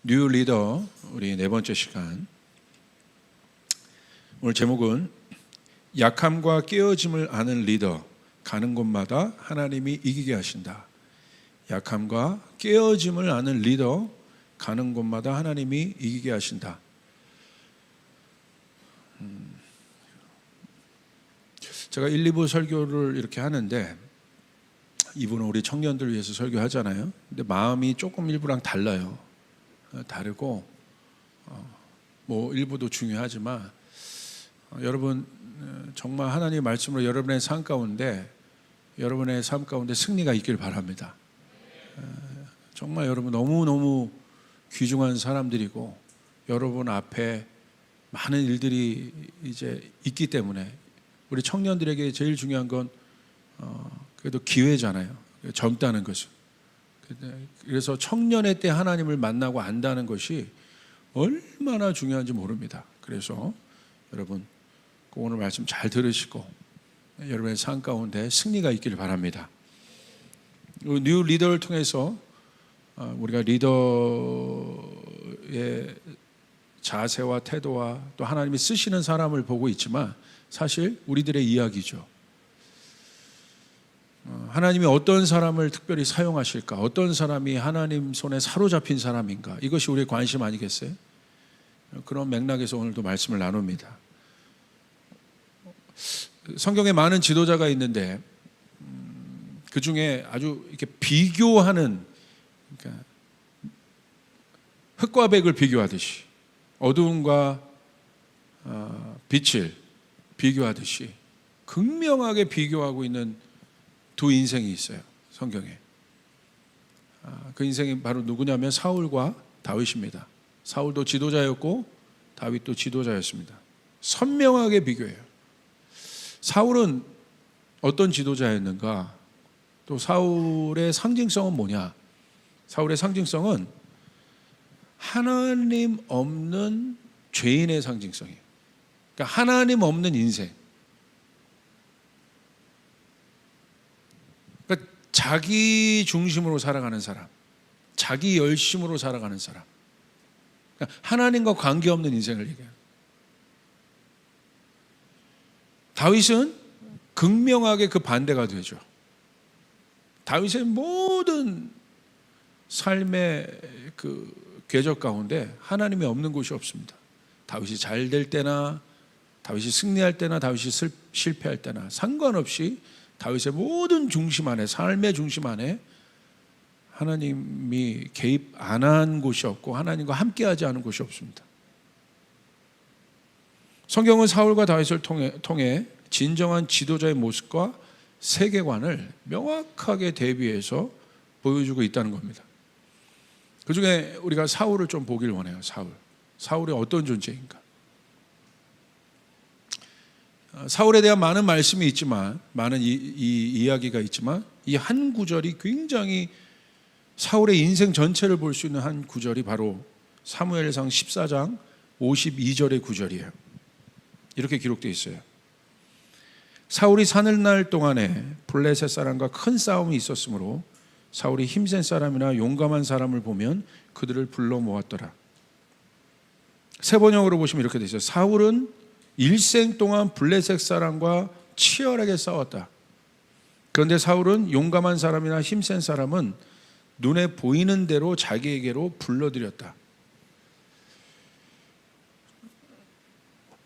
뉴 리더 우리 네 번째 시간. 오늘 제목은 약함과 깨어짐을 아는 리더, 가는 곳마다 하나님이 이기게 하신다. 약함과 깨어짐을 아는 리더, 가는 곳마다 하나님이 이기게 하신다. 제가 1, 2부 설교를 이렇게 하는데 2부는 우리 청년들 위해서 설교하잖아요. 근데 마음이 조금 1부랑 달라요. 다르고 뭐 1부도 중요하지만 여러분 정말 하나님의 말씀으로 여러분의 삶 가운데 승리가 있길 바랍니다. 정말 여러분 너무너무 귀중한 사람들이고 여러분 앞에 많은 일들이 이제 있기 때문에 우리 청년들에게 제일 중요한 건 그래도 기회잖아요. 젊다는 것은. 그래서 청년의 때 하나님을 만나고 안다는 것이 얼마나 중요한지 모릅니다. 그래서 여러분 오늘 말씀 잘 들으시고 여러분의 삶 가운데 승리가 있기를 바랍니다. 뉴 리더를 통해서 우리가 리더의 자세와 태도와 또 하나님이 쓰시는 사람을 보고 있지만 사실 우리들의 이야기죠. 하나님이 어떤 사람을 특별히 사용하실까? 어떤 사람이 하나님 손에 사로잡힌 사람인가? 이것이 우리의 관심 아니겠어요? 그런 맥락에서 오늘도 말씀을 나눕니다. 성경에 많은 지도자가 있는데 그 중에 아주 이렇게 비교하는, 그러니까 흙과 백을 비교하듯이 어두움과 빛을 비교하듯이 극명하게 비교하고 있는 두 인생이 있어요, 성경에. 그 인생이 바로 누구냐면 사울과 다윗입니다. 사울도 지도자였고 다윗도 지도자였습니다. 선명하게 비교해요. 사울은 어떤 지도자였는가? 또 사울의 상징성은 뭐냐? 사울의 상징성은 하나님 없는 죄인의 상징성이에요. 그러니까 하나님 없는 인생. 그러니까 자기 중심으로 살아가는 사람, 자기 열심으로 살아가는 사람, 그러니까 하나님과 관계없는 인생을 얘기해요. 다윗은 극명하게 그 반대가 되죠. 다윗의 모든 삶의 그 궤적 가운데 하나님이 없는 곳이 없습니다. 다윗이 잘 될 때나 다윗이 승리할 때나 다윗이 실패할 때나 상관없이 다윗의 모든 중심 안에, 삶의 중심 안에 하나님이 개입 안 한 곳이 없고 하나님과 함께하지 않은 곳이 없습니다. 성경은 사울과 다윗을 통해 진정한 지도자의 모습과 세계관을 명확하게 대비해서 보여주고 있다는 겁니다. 그 중에 우리가 사울을 좀 보길 원해요. 사울이 어떤 존재인가? 사울에 대한 많은 말씀이 있지만, 많은 이야기가 있지만 이 한 구절이 굉장히 사울의 인생 전체를 볼 수 있는 한 구절이 바로 사무엘상 14장 52절의 구절이에요. 이렇게 기록되어 있어요. 사울이 사늘날 동안에 블레셋 사람과 큰 싸움이 있었으므로 사울이 힘센 사람이나 용감한 사람을 보면 그들을 불러 모았더라. 세 번역으로 보시면 이렇게 되어 있어요. 사울은 일생 동안 블레셋 사람과 치열하게 싸웠다. 그런데 사울은 용감한 사람이나 힘센 사람은 눈에 보이는 대로 자기에게로 불러들였다.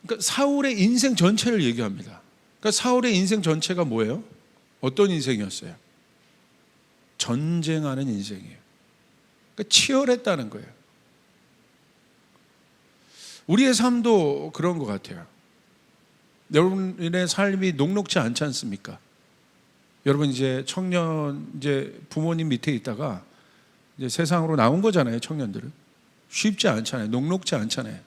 그러니까 사울의 인생 전체를 얘기합니다. 그러니까 사울의 인생 전체가 뭐예요? 어떤 인생이었어요? 전쟁하는 인생이에요. 그러니까 치열했다는 거예요. 우리의 삶도 그런 것 같아요. 여러분의 삶이 녹록지 않지 않습니까? 여러분 이제 청년, 이제 부모님 밑에 있다가 이제 세상으로 나온 거잖아요. 청년들은 쉽지 않잖아요. 녹록지 않잖아요.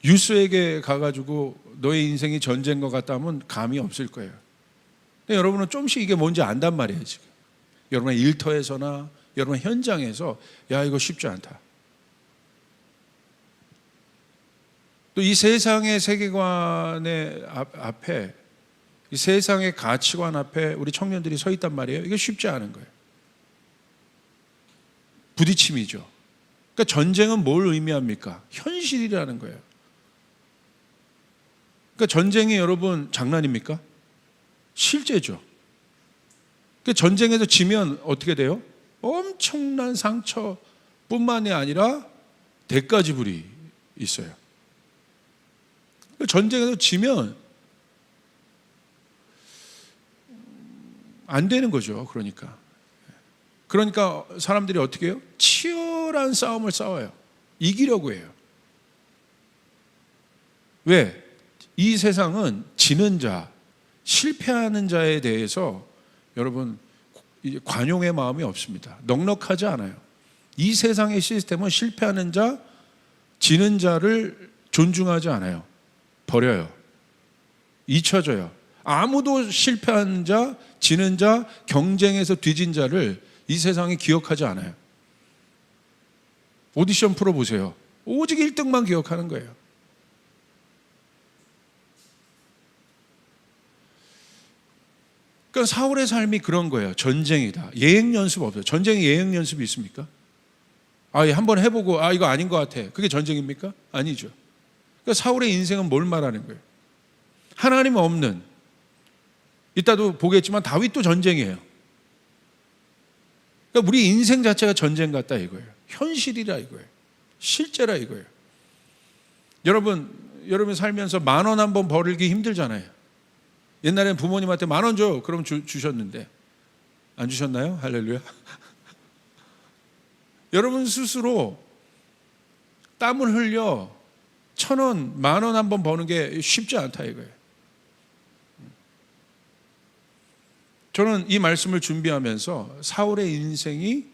유스에게 가가지고 너의 인생이 전쟁인 것 같다 하면 감이 없을 거예요. 근데 여러분은 조금씩 이게 뭔지 안단 말이에요. 지금 여러분의 일터에서나 여러분 현장에서 야 이거 쉽지 않다. 또 이 세상의 세계관의 앞에, 이 세상의 가치관 앞에 우리 청년들이 서 있단 말이에요. 이게 쉽지 않은 거예요. 부딪힘이죠. 그러니까 전쟁은 뭘 의미합니까? 현실이라는 거예요. 그러니까 전쟁이 여러분 장난입니까? 실제죠. 그러니까 전쟁에서 지면 어떻게 돼요? 엄청난 상처뿐만이 아니라 대가 지불이 있어요. 그러니까 전쟁에서 지면 안 되는 거죠. 그러니까 사람들이 어떻게 해요? 치열한 싸움을 싸워요. 이기려고 해요. 왜? 이 세상은 지는 자, 실패하는 자에 대해서 여러분 관용의 마음이 없습니다. 넉넉하지 않아요. 이 세상의 시스템은 실패하는 자, 지는 자를 존중하지 않아요. 버려요. 잊혀져요. 아무도 실패한 자, 지는 자, 경쟁에서 뒤진 자를 이 세상이 기억하지 않아요. 오디션 풀어보세요. 오직 1등만 기억하는 거예요. 그러니까 사울의 삶이 그런 거예요. 전쟁이다. 예행 연습 없어요. 전쟁에 예행 연습이 있습니까? 한번 해보고 이거 아닌 것 같아. 그게 전쟁입니까? 아니죠. 그러니까 사울의 인생은 뭘 말하는 거예요? 하나님 없는, 이따도 보겠지만 다윗도 전쟁이에요. 그러니까 우리 인생 자체가 전쟁 같다 이거예요. 현실이라 이거예요. 실제라 이거예요. 여러분 살면서 10,000원 한 번 벌기 힘들잖아요. 옛날엔 부모님한테 10,000원 줘. 그럼 주셨는데 안 주셨나요? 할렐루야. 여러분 스스로 땀을 흘려 1,000원, 10,000원 한 번 버는 게 쉽지 않다 이거예요. 저는 이 말씀을 준비하면서 사울의 인생이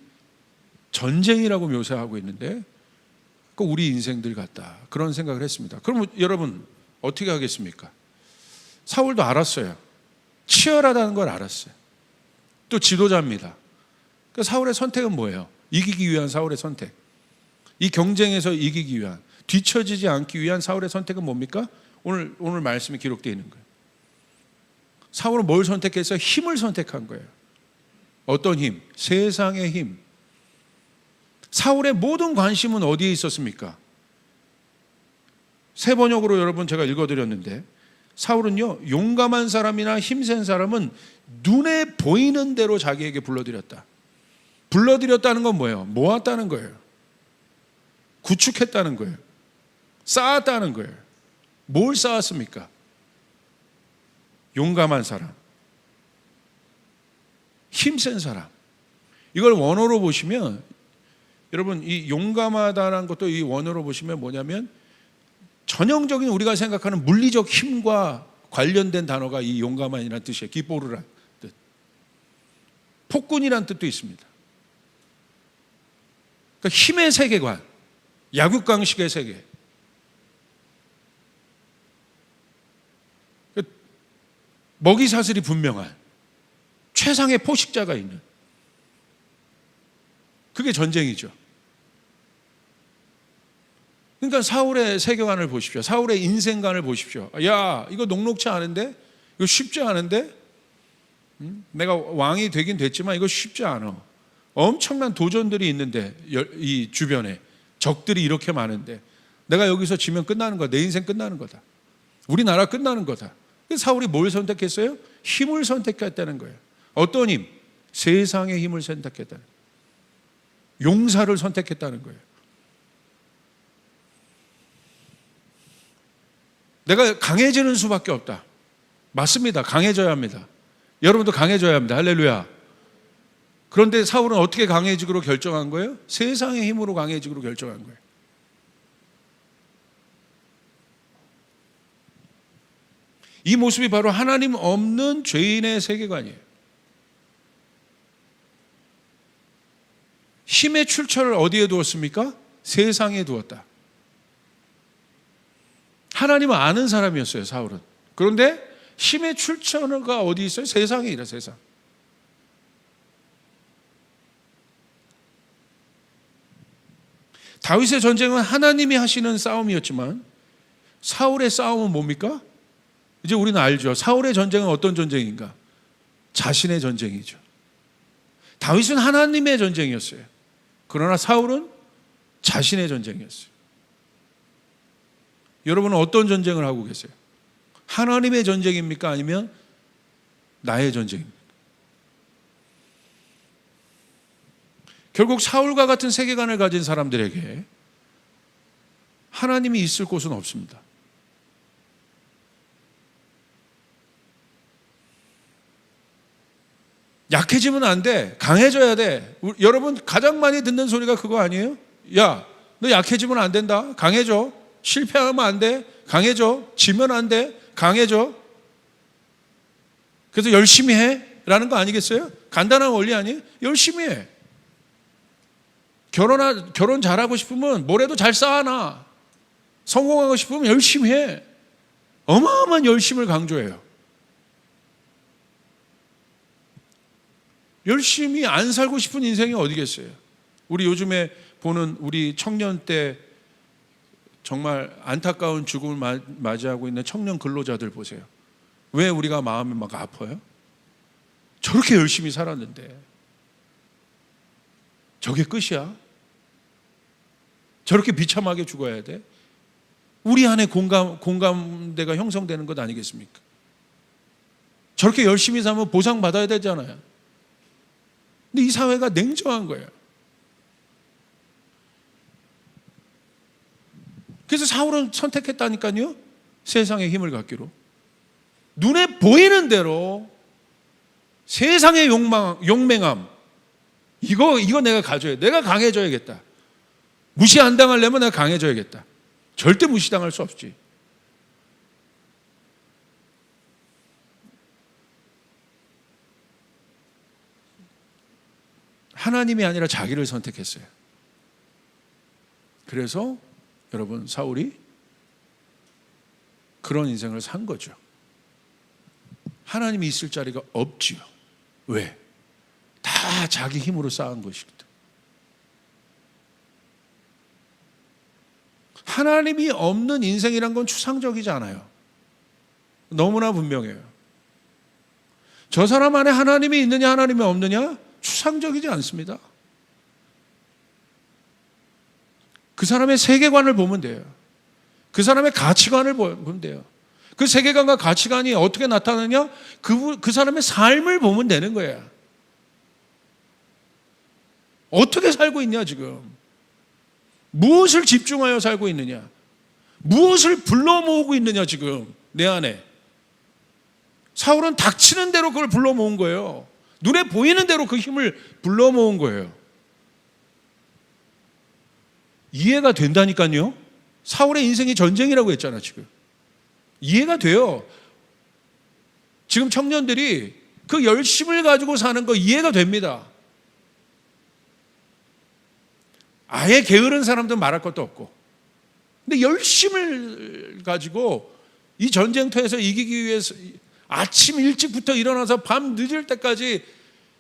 전쟁이라고 묘사하고 있는데 우리 인생들 같다 그런 생각을 했습니다. 그럼 여러분 어떻게 하겠습니까? 사울도 알았어요. 치열하다는 걸 알았어요. 또 지도자입니다. 그러니까 사울의 선택은 뭐예요? 이기기 위한 사울의 선택. 이 경쟁에서 이기기 위한, 뒤처지지 않기 위한 사울의 선택은 뭡니까? 오늘 말씀이 기록되어 있는 거예요. 사울은 뭘 선택했어요? 힘을 선택한 거예요. 어떤 힘? 세상의 힘. 사울의 모든 관심은 어디에 있었습니까? 세 번역으로 여러분 제가 읽어드렸는데 사울은요, 용감한 사람이나 힘센 사람은 눈에 보이는 대로 자기에게 불러들였다. 불러들였다는 건 뭐예요? 모았다는 거예요. 구축했다는 거예요. 쌓았다는 거예요. 뭘 쌓았습니까? 용감한 사람, 힘센 사람. 이걸 원어로 보시면 여러분 이 용감하다는 것도 이 원어로 보시면 뭐냐면 전형적인 우리가 생각하는 물리적 힘과 관련된 단어가 이 용감한이라는 뜻이에요. 기포르란 뜻. 폭군이라는 뜻도 있습니다. 그러니까 힘의 세계관, 약육강식의 세계. 먹이사슬이 분명한 최상의 포식자가 있는, 그게 전쟁이죠. 그러니까 사울의 세계관을 보십시오. 사울의 인생관을 보십시오. 야, 이거 녹록치 않은데? 이거 쉽지 않은데? 내가 왕이 되긴 됐지만 이거 쉽지 않아. 엄청난 도전들이 있는데, 이 주변에 적들이 이렇게 많은데 내가 여기서 지면 끝나는 거야. 내 인생 끝나는 거다. 우리나라 끝나는 거다. 사울이 뭘 선택했어요? 힘을 선택했다는 거예요. 어떤 힘? 세상의 힘을 선택했다는 거예요. 용사를 선택했다는 거예요. 내가 강해지는 수밖에 없다. 맞습니다. 강해져야 합니다. 여러분도 강해져야 합니다. 할렐루야. 그런데 사울은 어떻게 강해지기로 결정한 거예요? 세상의 힘으로 강해지기로 결정한 거예요. 이 모습이 바로 하나님 없는 죄인의 세계관이에요. 힘의 출처를 어디에 두었습니까? 세상에 두었다. 하나님을 아는 사람이었어요, 사울은. 그런데 힘의 출처가 어디 있어요? 세상에 있어요, 세상. 다윗의 전쟁은 하나님이 하시는 싸움이었지만 사울의 싸움은 뭡니까? 이제 우리는 알죠. 사울의 전쟁은 어떤 전쟁인가? 자신의 전쟁이죠. 다윗은 하나님의 전쟁이었어요. 그러나 사울은 자신의 전쟁이었어요. 여러분은 어떤 전쟁을 하고 계세요? 하나님의 전쟁입니까? 아니면 나의 전쟁입니까? 결국 사울과 같은 세계관을 가진 사람들에게 하나님이 있을 곳은 없습니다. 약해지면 안 돼. 강해져야 돼. 여러분 가장 많이 듣는 소리가 그거 아니에요? 야, 너 약해지면 안 된다. 강해져. 실패하면 안 돼. 강해져. 지면 안 돼. 강해져. 그래서 열심히 해. 라는 거 아니겠어요? 간단한 원리 아니에요? 열심히 해. 결혼 잘하고 싶으면 뭐래도 잘 쌓아놔. 성공하고 싶으면 열심히 해. 어마어마한 열심을 강조해요. 열심히 안 살고 싶은 인생이 어디겠어요? 우리 요즘에 보는 우리 청년 때 정말 안타까운 죽음을 맞이하고 있는 청년 근로자들 보세요. 왜 우리가 마음이 막 아파요? 저렇게 열심히 살았는데 저게 끝이야? 저렇게 비참하게 죽어야 돼? 우리 안에 공감대가 형성되는 것 아니겠습니까? 저렇게 열심히 살면 보상받아야 되잖아요. 근데 이 사회가 냉정한 거예요. 그래서 사울은 선택했다니까요. 세상의 힘을 갖기로. 눈에 보이는 대로 세상의 용맹함. 이거 내가 가져야 돼. 내가 강해져야겠다. 무시 안 당하려면 내가 강해져야겠다. 절대 무시당할 수 없지. 하나님이 아니라 자기를 선택했어요. 그래서 여러분 사울이 그런 인생을 산 거죠. 하나님이 있을 자리가 없지요. 왜? 다 자기 힘으로 쌓은 것이거든. 하나님이 없는 인생이란 건 추상적이지 않아요. 너무나 분명해요. 저 사람 안에 하나님이 있느냐 하나님이 없느냐? 추상적이지 않습니다. 그 사람의 세계관을 보면 돼요. 그 사람의 가치관을 보면 돼요. 그 세계관과 가치관이 어떻게 나타나느냐? 그 사람의 삶을 보면 되는 거예요. 어떻게 살고 있냐 지금? 무엇을 집중하여 살고 있느냐? 무엇을 불러 모으고 있느냐 지금 내 안에? 사울은 닥치는 대로 그걸 불러 모은 거예요. 눈에 보이는 대로 그 힘을 불러 모은 거예요. 이해가 된다니까요. 사울의 인생이 전쟁이라고 했잖아 지금. 이해가 돼요. 지금 청년들이 그 열심을 가지고 사는 거 이해가 됩니다. 아예 게으른 사람들은 말할 것도 없고. 근데 열심을 가지고 이 전쟁터에서 이기기 위해서 아침 일찍부터 일어나서 밤 늦을 때까지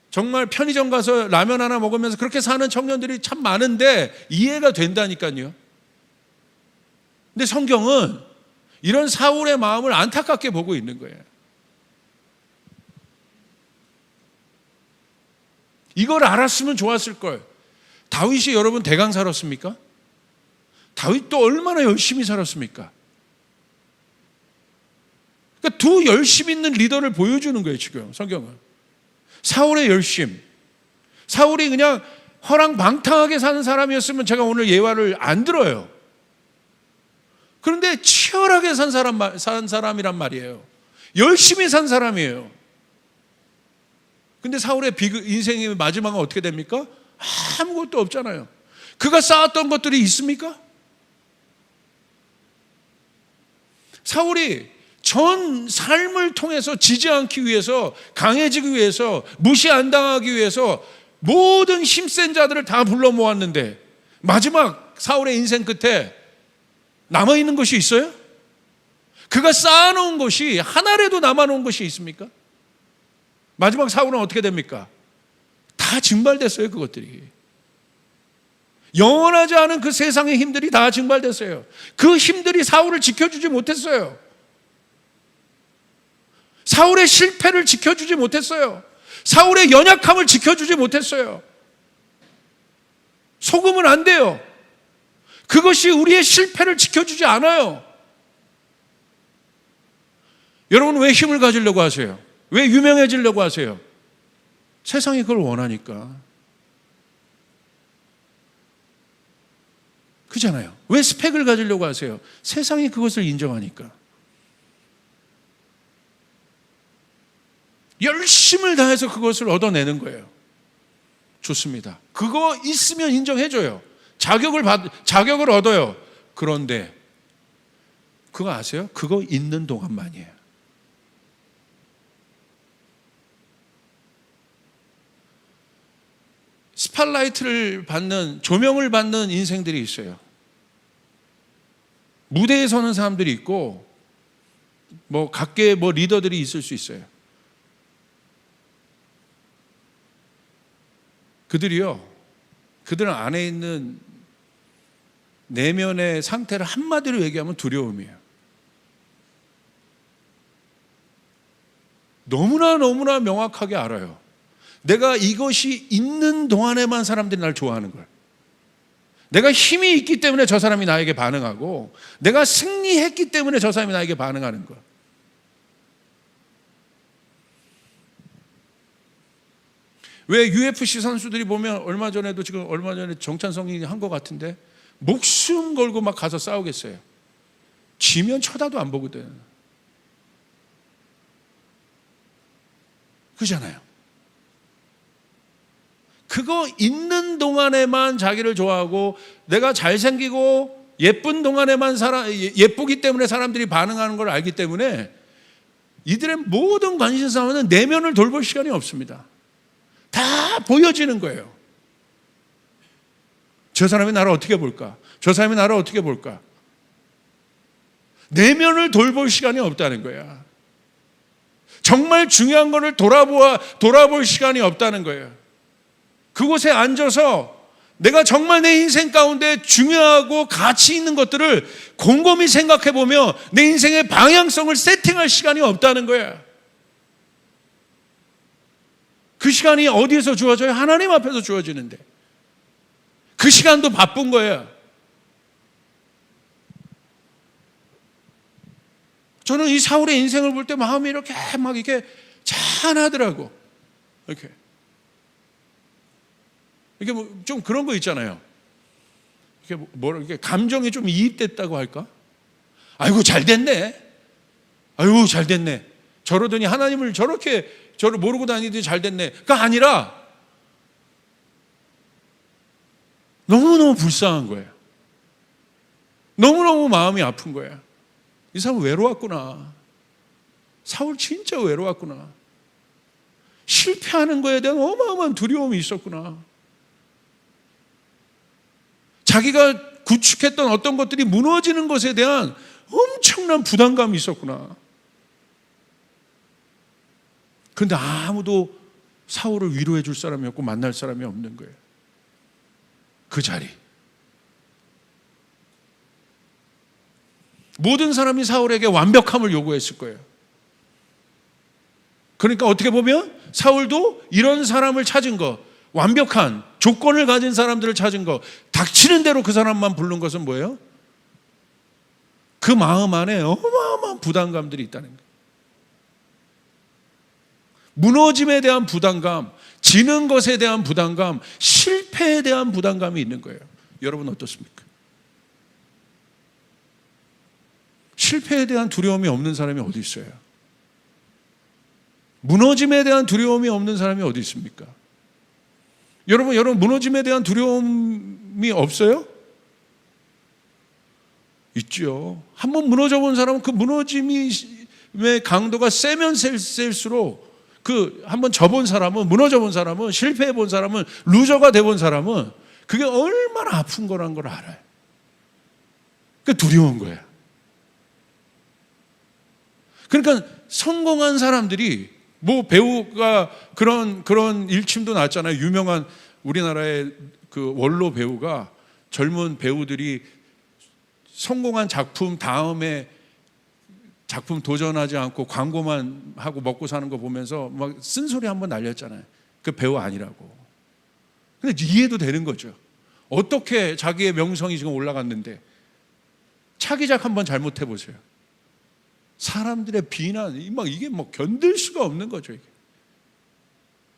정말 편의점 가서 라면 하나 먹으면서 그렇게 사는 청년들이 참 많은데 이해가 된다니까요. 근데 성경은 이런 사울의 마음을 안타깝게 보고 있는 거예요. 이걸 알았으면 좋았을 걸. 다윗이 여러분 대강 살았습니까? 다윗도 얼마나 열심히 살았습니까? 그러니까 두 열심 있는 리더를 보여주는 거예요 지금 성경은. 사울의 열심. 사울이 그냥 허랑방탕하게 사는 사람이었으면 제가 오늘 예화를 안 들어요. 그런데 치열하게 산 사람이란 말이에요. 열심히 산 사람이에요. 근데 사울의 인생의 마지막은 어떻게 됩니까? 아무것도 없잖아요. 그가 쌓았던 것들이 있습니까? 사울이 전 삶을 통해서 지지 않기 위해서, 강해지기 위해서, 무시 안 당하기 위해서 모든 힘센 자들을 다 불러 모았는데 마지막 사울의 인생 끝에 남아있는 것이 있어요? 그가 쌓아놓은 것이 하나라도 남아놓은 것이 있습니까? 마지막 사울은 어떻게 됩니까? 다 증발됐어요. 그것들이 영원하지 않은 그 세상의 힘들이 다 증발됐어요. 그 힘들이 사울을 지켜주지 못했어요. 사울의 실패를 지켜주지 못했어요. 사울의 연약함을 지켜주지 못했어요. 속으면 안 돼요. 그것이 우리의 실패를 지켜주지 않아요. 여러분, 왜 힘을 가지려고 하세요? 왜 유명해지려고 하세요? 세상이 그걸 원하니까. 그잖아요. 왜 스펙을 가지려고 하세요? 세상이 그것을 인정하니까. 열심을 다해서 그것을 얻어내는 거예요. 좋습니다. 그거 있으면 인정해줘요. 자격을 얻어요. 그런데 그거 아세요? 그거 있는 동안만이에요. 스팟라이트를 받는, 조명을 받는 인생들이 있어요. 무대에 서는 사람들이 있고, 각계의 리더들이 있을 수 있어요. 그들은 안에 있는 내면의 상태를 한마디로 얘기하면 두려움이에요. 너무나 명확하게 알아요. 내가 이것이 있는 동안에만 사람들이 날 좋아하는 걸. 내가 힘이 있기 때문에 저 사람이 나에게 반응하고, 내가 승리했기 때문에 저 사람이 나에게 반응하는 거. 왜 UFC 선수들이 보면 얼마 전에 정찬성이 한 것 같은데, 목숨 걸고 막 가서 싸우겠어요. 지면 쳐다도 안 보거든. 그잖아요. 그거 있는 동안에만 자기를 좋아하고, 내가 잘생기고 예쁜 동안에만 예쁘기 때문에 사람들이 반응하는 걸 알기 때문에 이들의 모든 관심 싸움은 내면을 돌볼 시간이 없습니다. 다 보여지는 거예요. 저 사람이 나를 어떻게 볼까? 저 사람이 나를 어떻게 볼까? 내면을 돌볼 시간이 없다는 거야. 정말 중요한 것을 돌아볼 시간이 없다는 거예요. 그곳에 앉아서 내가 정말 내 인생 가운데 중요하고 가치 있는 것들을 곰곰이 생각해 보며 내 인생의 방향성을 세팅할 시간이 없다는 거야. 그 시간이 어디에서 주어져요? 하나님 앞에서 주어지는데. 그 시간도 바쁜 거예요. 저는 이 사울의 인생을 볼 때 마음이 이렇게 찬하더라고. 이게 좀 그런 거 있잖아요. 이게 감정이 좀 이입됐다고 할까? 아이고 잘 됐네. 아이고 잘 됐네. 저러더니 하나님을 저를 모르고 다니더니 잘 됐네. 그가 아니라 너무너무 불쌍한 거예요. 너무너무 마음이 아픈 거예요. 이 사람 외로웠구나. 사울 진짜 외로웠구나. 실패하는 거에 대한 어마어마한 두려움이 있었구나. 자기가 구축했던 어떤 것들이 무너지는 것에 대한 엄청난 부담감이 있었구나. 그런데 아무도 사울을 위로해 줄 사람이 없고 만날 사람이 없는 거예요. 그 자리. 모든 사람이 사울에게 완벽함을 요구했을 거예요. 그러니까 어떻게 보면 사울도 이런 사람을 찾은 거, 완벽한 조건을 가진 사람들을 찾은 거, 닥치는 대로 그 사람만 부른 것은 뭐예요? 그 마음 안에 어마어마한 부담감들이 있다는 거예요. 무너짐에 대한 부담감, 지는 것에 대한 부담감, 실패에 대한 부담감이 있는 거예요. 여러분 어떻습니까? 실패에 대한 두려움이 없는 사람이 어디 있어요? 무너짐에 대한 두려움이 없는 사람이 어디 있습니까? 여러분 무너짐에 대한 두려움이 없어요? 있죠. 한번 무너져 본 사람은 그 무너짐의 강도가 세면 셀수록 한번 져본 사람은, 무너져 본 사람은, 실패해 본 사람은, 루저가 돼 본 사람은 그게 얼마나 아픈 거란 걸 알아요. 그 두려운 거야. 그러니까 성공한 사람들이 배우가 그런 일침도 났잖아요. 유명한 우리나라의 그 원로 배우가 젊은 배우들이 성공한 작품 다음에 작품 도전하지 않고 광고만 하고 먹고 사는 거 보면서 막 쓴소리 한번 날렸잖아요. 그 배우 아니라고. 근데 이해도 되는 거죠. 어떻게 자기의 명성이 지금 올라갔는데 차기작 한번 잘못해 보세요. 사람들의 비난, 이게 견딜 수가 없는 거죠. 이게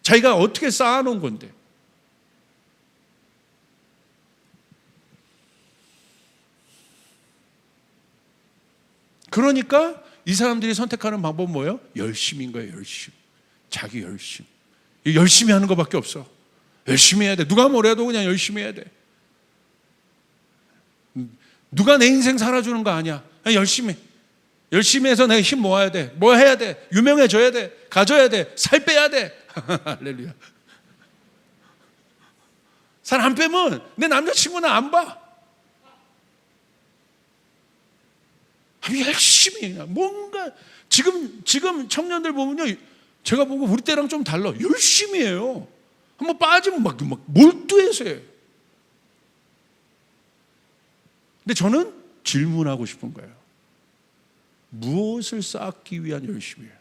자기가 어떻게 쌓아놓은 건데. 그러니까 이 사람들이 선택하는 방법은 뭐예요? 열심인 거예요. 열심. 자기 열심. 열심히 하는 것밖에 없어. 열심히 해야 돼. 누가 뭐래도 그냥 열심히 해야 돼. 누가 내 인생 살아주는 거 아니야. 그냥 열심히 해서 내가 힘 모아야 돼. 뭐 해야 돼. 유명해져야 돼. 가져야 돼. 살 빼야 돼. 할렐루야. 살 안 빼면 내 남자친구는 안 봐. 열심히 뭔가 지금 청년들 보면요, 제가 보고 우리 때랑 좀 달라. 열심히 해요. 한번 빠지면 막 몰두해서 해요. 근데 저는 질문하고 싶은 거예요. 무엇을 쌓기 위한 열심이에요?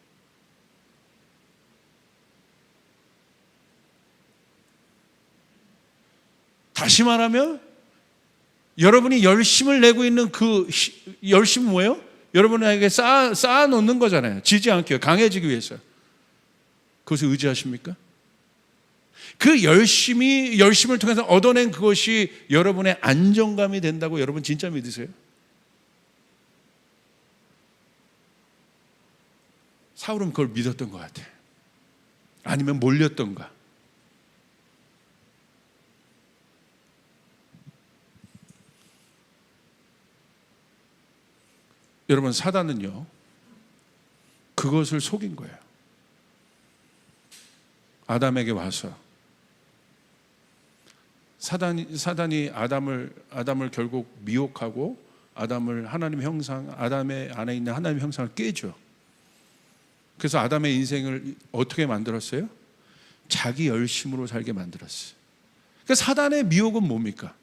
다시 말하면 여러분이 열심을 내고 있는 그 열심은 뭐예요? 여러분에게 쌓아놓는 거잖아요. 지지 않게 강해지기 위해서. 그것을 의지하십니까? 그 열심을 통해서 얻어낸 그것이 여러분의 안정감이 된다고 여러분 진짜 믿으세요? 사울은 그걸 믿었던 것 같아요. 아니면 몰렸던가. 여러분, 사단은요, 그것을 속인 거예요. 아담에게 와서 사단이 아담을 결국 미혹하고 아담의 안에 있는 하나님의 형상을 깨죠. 그래서 아담의 인생을 어떻게 만들었어요? 자기 열심으로 살게 만들었어요. 그러니까 사단의 미혹은 뭡니까?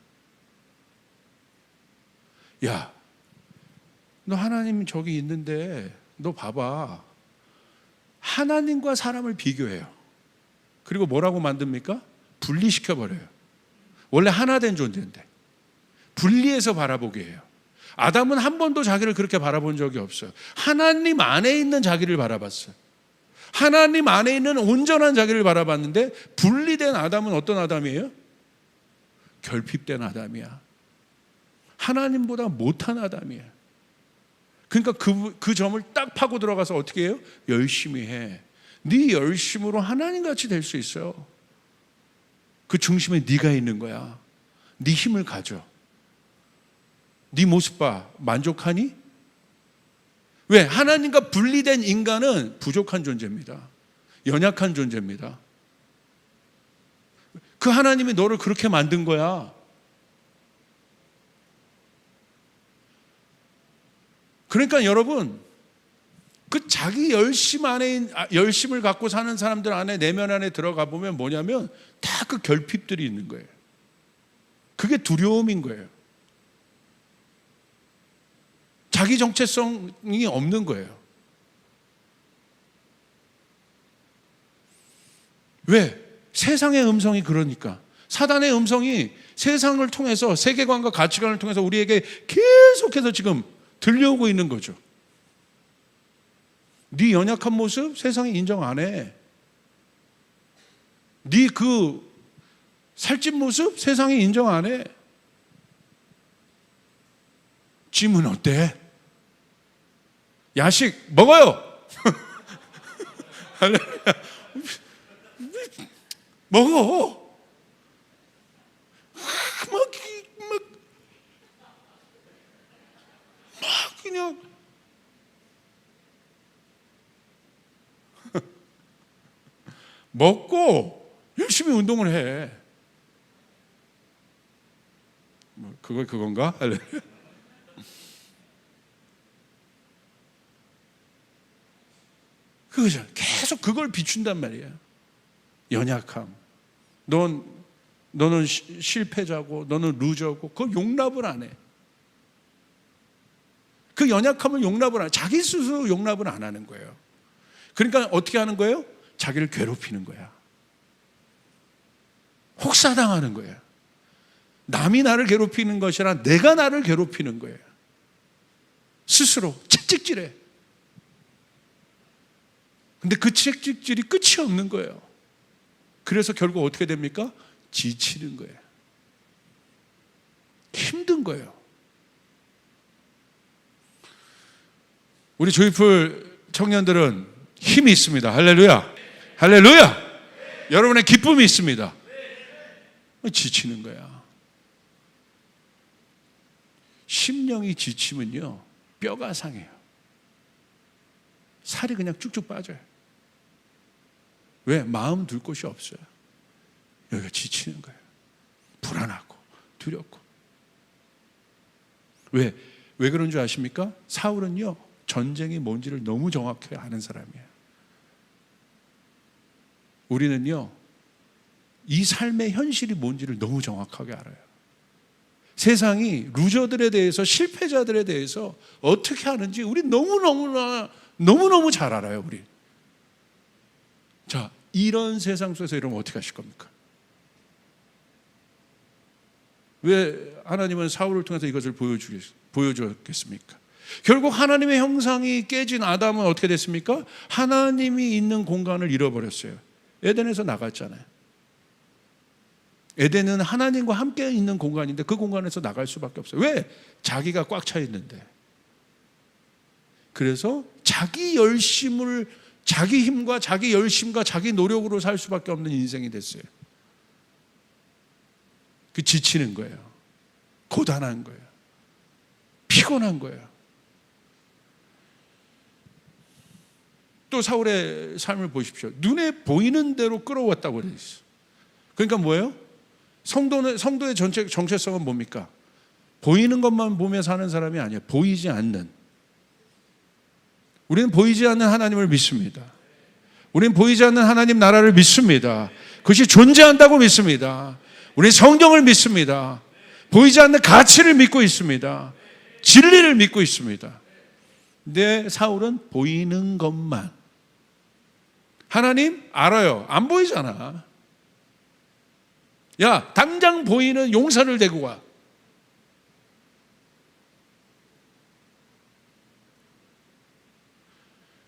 야, 너 하나님 저기 있는데 너 봐봐. 하나님과 사람을 비교해요. 그리고 뭐라고 만듭니까? 분리시켜버려요. 원래 하나 된 존재인데 분리해서 바라보게 해요. 아담은 한 번도 자기를 그렇게 바라본 적이 없어요. 하나님 안에 있는 자기를 바라봤어요. 하나님 안에 있는 온전한 자기를 바라봤는데 분리된 아담은 어떤 아담이에요? 결핍된 아담이야. 하나님보다 못한 아담이야. 그러니까 그 점을 딱 파고 들어가서 어떻게 해요? 열심히 해. 네 열심으로 하나님같이 될 수 있어요. 그 중심에 네가 있는 거야. 네 힘을 가져. 네 모습 봐. 만족하니? 왜? 하나님과 분리된 인간은 부족한 존재입니다. 연약한 존재입니다. 그 하나님이 너를 그렇게 만든 거야. 그러니까 여러분, 그 자기 열심을 갖고 사는 사람들 안에, 내면 안에 들어가 보면 뭐냐면 다 그 결핍들이 있는 거예요. 그게 두려움인 거예요. 자기 정체성이 없는 거예요. 왜? 세상의 음성이 그러니까. 사단의 음성이 세상을 통해서, 세계관과 가치관을 통해서 우리에게 계속해서 지금 들려오고 있는 거죠. 네 연약한 모습 세상이 인정 안 해. 네 그 살찐 모습 세상이 인정 안 해. 짐은 어때? 야식 먹어요. 먹어. 막 그냥 먹고 열심히 운동을 해. 그건가? 그거죠. 계속 그걸 비춘단 말이야. 연약함. 너는 실패자고, 너는 루저고, 그걸 용납을 안 해. 그 연약함을 용납을 안 해. 자기 스스로 용납을 안 하는 거예요. 그러니까 어떻게 하는 거예요? 자기를 괴롭히는 거야. 혹사당하는 거야. 남이 나를 괴롭히는 것이 아니라 내가 나를 괴롭히는 거예요. 스스로 채찍질해. 근데 그 채찍질이 끝이 없는 거예요. 그래서 결국 어떻게 됩니까? 지치는 거예요. 힘든 거예요. 우리 조이풀 청년들은 힘이 있습니다. 할렐루야. 할렐루야. 여러분의 기쁨이 있습니다. 지치는 거야. 심령이 지치면요, 뼈가 상해요. 살이 그냥 쭉쭉 빠져요. 왜? 마음 둘 곳이 없어요. 여기가 지치는 거예요. 불안하고 두렵고. 왜 그런 줄 아십니까? 사울은요, 전쟁이 뭔지를 너무 정확히 아는 사람이에요. 우리는요, 이 삶의 현실이 뭔지를 너무 정확하게 알아요. 세상이 루저들에 대해서, 실패자들에 대해서 어떻게 하는지 우리 너무너무 잘 알아요. 우리. 자, 이런 세상 속에서 여러분 어떻게 하실 겁니까? 왜 하나님은 사울을 통해서 이것을 보여주었겠습니까? 결국 하나님의 형상이 깨진 아담은 어떻게 됐습니까? 하나님이 있는 공간을 잃어버렸어요. 에덴에서 나갔잖아요. 에덴은 하나님과 함께 있는 공간인데 그 공간에서 나갈 수밖에 없어요. 왜? 자기가 꽉 차 있는데. 그래서 자기 열심을, 자기 힘과 자기 열심과 자기 노력으로 살 수밖에 없는 인생이 됐어요. 그 지치는 거예요. 고단한 거예요. 피곤한 거예요. 또 사울의 삶을 보십시오. 눈에 보이는 대로 끌어왔다고 그래 있어요. 그러니까 뭐예요? 성도의 정체성은 뭡니까? 보이는 것만 보며 사는 사람이 아니에요. 보이지 않는. 우리는 보이지 않는 하나님을 믿습니다. 우리는 보이지 않는 하나님 나라를 믿습니다. 그것이 존재한다고 믿습니다. 우리는 성경을 믿습니다. 보이지 않는 가치를 믿고 있습니다. 진리를 믿고 있습니다. 근데 사울은 보이는 것만. 하나님 알아요. 안 보이잖아. 야, 당장 보이는 용사를 데리고 와.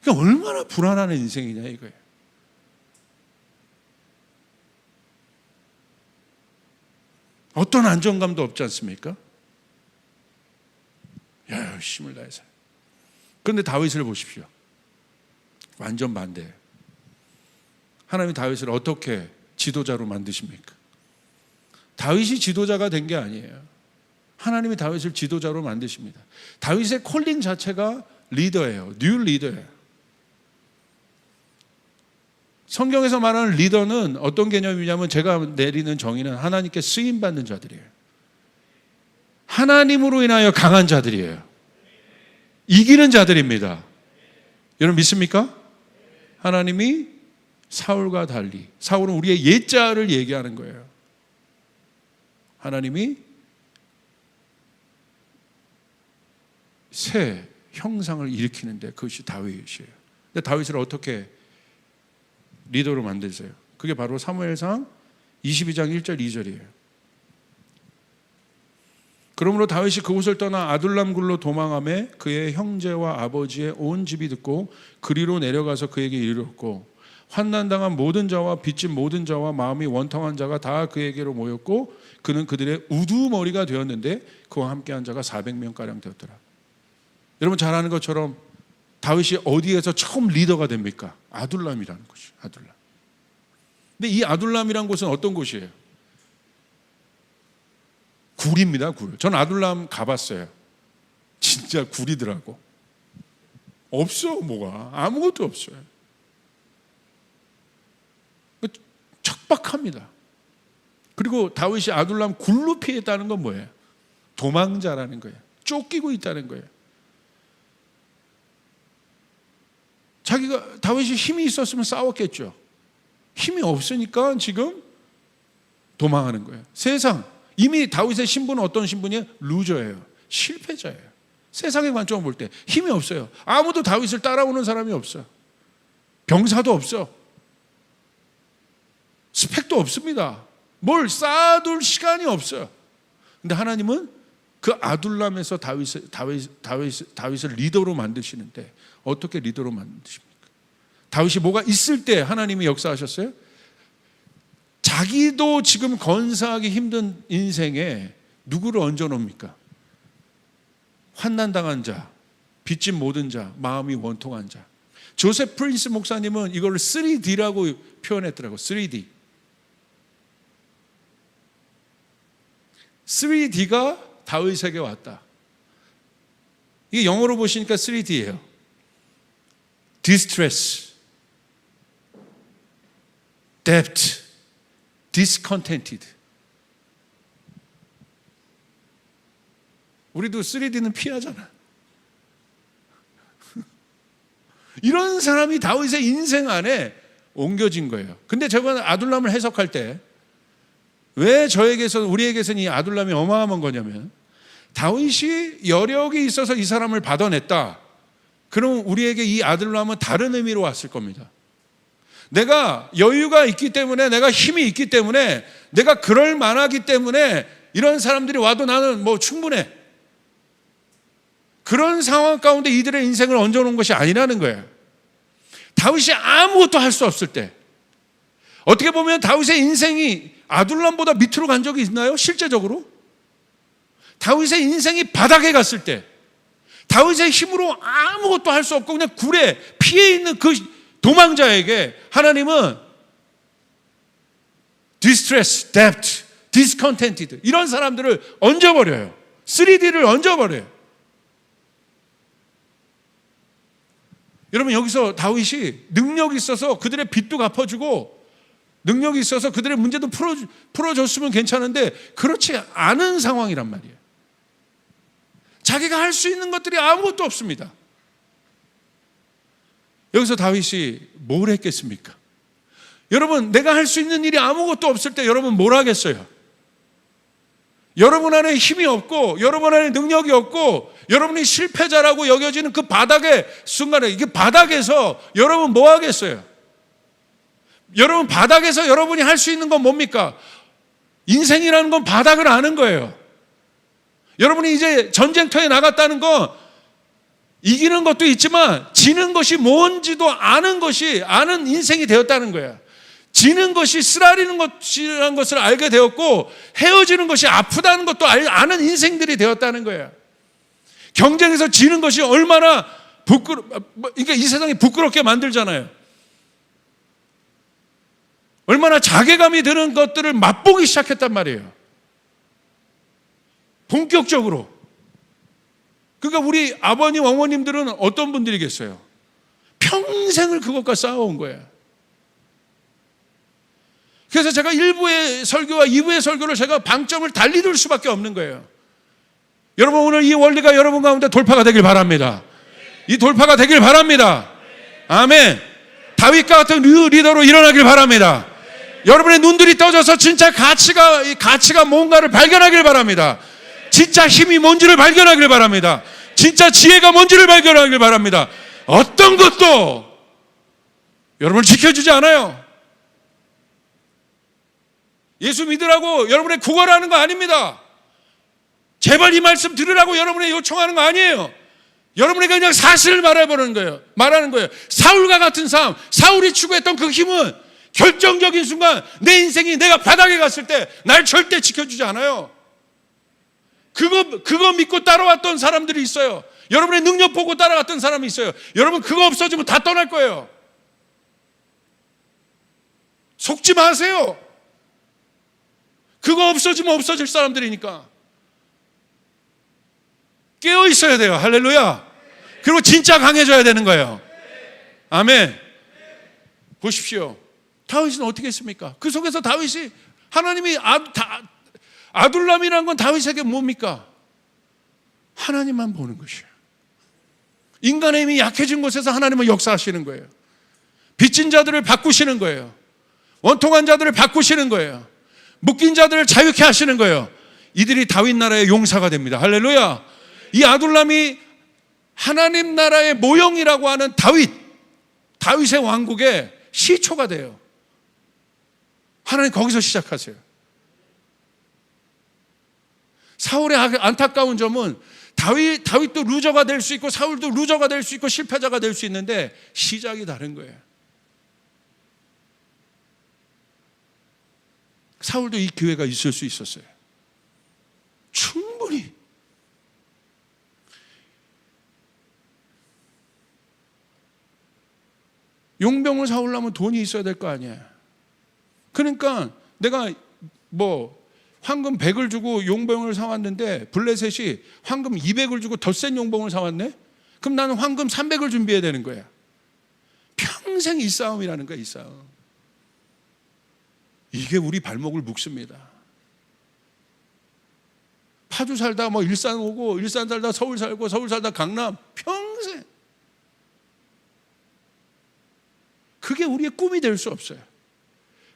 그러니까 얼마나 불안한 인생이냐 이거예요. 어떤 안정감도 없지 않습니까? 열심을 다해서. 그런데 다윗을 보십시오. 완전 반대예요. 하나님이 다윗을 어떻게 지도자로 만드십니까? 다윗이 지도자가 된 게 아니에요. 하나님이 다윗을 지도자로 만드십니다. 다윗의 콜링 자체가 리더예요. 뉴 리더예요. 성경에서 말하는 리더는 어떤 개념이냐면 제가 내리는 정의는 하나님께 쓰임받는 자들이에요. 하나님으로 인하여 강한 자들이에요. 이기는 자들입니다. 여러분 믿습니까? 하나님이 사울과 달리, 사울은 우리의 옛자를 얘기하는 거예요. 하나님이 새 형상을 일으키는데 그것이 다윗이에요. 근데 다윗을 어떻게 리더로 만드세요? 그게 바로 사무엘상 22장 1절 2절이에요. 그러므로 다윗이 그곳을 떠나 아둘람 굴로 도망하매 그의 형제와 아버지의 온 집이 듣고 그리로 내려가서 그에게 이르렀고 환난당한 모든 자와 빚진 모든 자와 마음이 원통한 자가 다 그에게로 모였고 그는 그들의 우두머리가 되었는데 그와 함께한 자가 400명가량 되었더라. 여러분 잘 아는 것처럼 다윗이 어디에서 처음 리더가 됩니까? 아둘람이라는 곳이에요. 아둘람. 근데 이 아둘람이라는 곳은 어떤 곳이에요? 굴입니다. 굴. 전 아둘람 가봤어요. 진짜 굴이더라고. 없어. 뭐가 아무것도 없어요. 척박합니다. 그리고 다윗이 아둘람 굴로 피했다는 건 뭐예요? 도망자라는 거예요. 쫓기고 있다는 거예요. 다윗이 힘이 있었으면 싸웠겠죠. 힘이 없으니까 지금 도망하는 거예요. 세상, 이미 다윗의 신분은 어떤 신분이에요? 루저예요. 실패자예요. 세상의 관점을 볼 때 힘이 없어요. 아무도 다윗을 따라오는 사람이 없어요. 병사도 없어. 스펙도 없습니다. 뭘 쌓아둘 시간이 없어요. 근데 하나님은 그 아둘람에서 다윗을 리더로 만드시는데 어떻게 리더로 만드십니까? 다윗이 뭐가 있을 때 하나님이 역사하셨어요? 자기도 지금 건사하기 힘든 인생에 누구를 얹어놓습니까? 환난당한 자, 빚진 모든 자, 마음이 원통한 자. 조셉 프린스 목사님은 이걸 3D라고 표현했더라고요. 3D. 3D가 다윗에게 왔다. 이게 영어로 보시니까 3D예요. Distress, Debt, Discontented. 우리도 3D는 피하잖아. 이런 사람이 다윗의 인생 안에 옮겨진 거예요. 근데 제가 아둘람을 해석할 때 왜 우리에게서는 이 아둘람이 어마어마한 거냐면, 다윗이 여력이 있어서 이 사람을 받아냈다. 그럼 우리에게 이 아둘람은 다른 의미로 왔을 겁니다. 내가 여유가 있기 때문에, 내가 힘이 있기 때문에, 내가 그럴 만하기 때문에 이런 사람들이 와도 나는 충분해. 그런 상황 가운데 이들의 인생을 얹어놓은 것이 아니라는 거예요. 다윗이 아무것도 할 수 없을 때, 어떻게 보면 다윗의 인생이 아둘람보다 밑으로 간 적이 있나요? 실제적으로? 다윗의 인생이 바닥에 갔을 때, 다윗의 힘으로 아무것도 할 수 없고 그냥 굴에 피해 있는 그 도망자에게 하나님은 distress, debt, discontented 이런 사람들을 얹어버려요. 3D를 얹어버려요. 여러분, 여기서 다윗이 능력이 있어서 그들의 빚도 갚아주고 능력이 있어서 그들의 문제도 풀어줬으면 괜찮은데 그렇지 않은 상황이란 말이에요. 자기가 할 수 있는 것들이 아무것도 없습니다. 여기서 다윗이 뭘 했겠습니까? 여러분, 내가 할 수 있는 일이 아무것도 없을 때 여러분 뭘 하겠어요? 여러분 안에 힘이 없고 여러분 안에 능력이 없고 여러분이 실패자라고 여겨지는 그 바닥의 순간에, 이게 바닥에서 여러분 뭐 하겠어요? 여러분 바닥에서 여러분이 할 수 있는 건 뭡니까? 인생이라는 건 바닥을 아는 거예요. 여러분이 이제 전쟁터에 나갔다는 건 이기는 것도 있지만 지는 것이 뭔지도 아는 인생이 되었다는 거예요. 지는 것이 쓰라리는 것이라는 것을 알게 되었고 헤어지는 것이 아프다는 것도 아는 인생들이 되었다는 거예요. 경쟁에서 지는 것이 얼마나 그러니까 이 세상이 부끄럽게 만들잖아요. 얼마나 자괴감이 드는 것들을 맛보기 시작했단 말이에요. 본격적으로. 그러니까 우리 아버님, 어머님들은 어떤 분들이겠어요? 평생을 그것과 싸워온 거예요. 그래서 제가 1부의 설교와 2부의 설교를 제가 방점을 달리 둘 수밖에 없는 거예요. 여러분, 오늘 이 원리가 여러분 가운데 돌파가 되길 바랍니다. 이 돌파가 되길 바랍니다. 아멘. 다윗과 같은 리더로 일어나길 바랍니다. 여러분의 눈들이 떠져서 진짜 가치가 뭔가를 발견하길 바랍니다. 진짜 힘이 뭔지를 발견하길 바랍니다. 진짜 지혜가 뭔지를 발견하길 바랍니다. 어떤 것도 여러분을 지켜주지 않아요. 예수 믿으라고 여러분의 구걸하는 거 아닙니다. 제발 이 말씀 들으라고 여러분의 요청하는 거 아니에요. 여러분에게 그냥 사실을 말하는 거예요. 사울과 같은 삶, 사울이 추구했던 그 힘은 결정적인 순간 내 인생이 내가 바닥에 갔을 때 날 절대 지켜주지 않아요. 그거 믿고 따라왔던 사람들이 있어요. 여러분의 능력 보고 따라갔던 사람이 있어요. 여러분, 그거 없어지면 다 떠날 거예요. 속지 마세요. 그거 없어지면 없어질 사람들이니까. 깨어 있어야 돼요. 할렐루야. 그리고 진짜 강해져야 되는 거예요. 아멘. 보십시오. 다윗은 어떻게 했습니까? 그 속에서 다윗이, 하나님이 아둘람이라는 건 다윗에게 뭡니까? 하나님만 보는 것이에요. 인간의 힘이 약해진 곳에서 하나님은 역사하시는 거예요. 빚진 자들을 바꾸시는 거예요. 원통한 자들을 바꾸시는 거예요. 묶인 자들을 자유케 하시는 거예요. 이들이 다윗 나라의 용사가 됩니다. 할렐루야. 이 아둘람이 하나님 나라의 모형이라고 하는 다윗의 왕국의 시초가 돼요. 하나님 거기서 시작하세요. 사울의 안타까운 점은 다윗도 루저가 될 수 있고 사울도 루저가 될 수 있고 실패자가 될 수 있는데 시작이 다른 거예요. 사울도 이 기회가 있을 수 있었어요. 충분히. 용병을 사오려면 돈이 있어야 될 거 아니에요. 그러니까 내가 황금 100을 주고 용병을 사왔는데 블레셋이 황금 200을 주고 더 센 용병을 사왔네? 그럼 나는 황금 300을 준비해야 되는 거야. 평생 이 싸움이라는 거야, 이 싸움. 이게 우리 발목을 묶습니다. 파주 살다 일산 오고, 일산 살다 서울 살고, 서울 살다 강남, 평생. 그게 우리의 꿈이 될 수 없어요.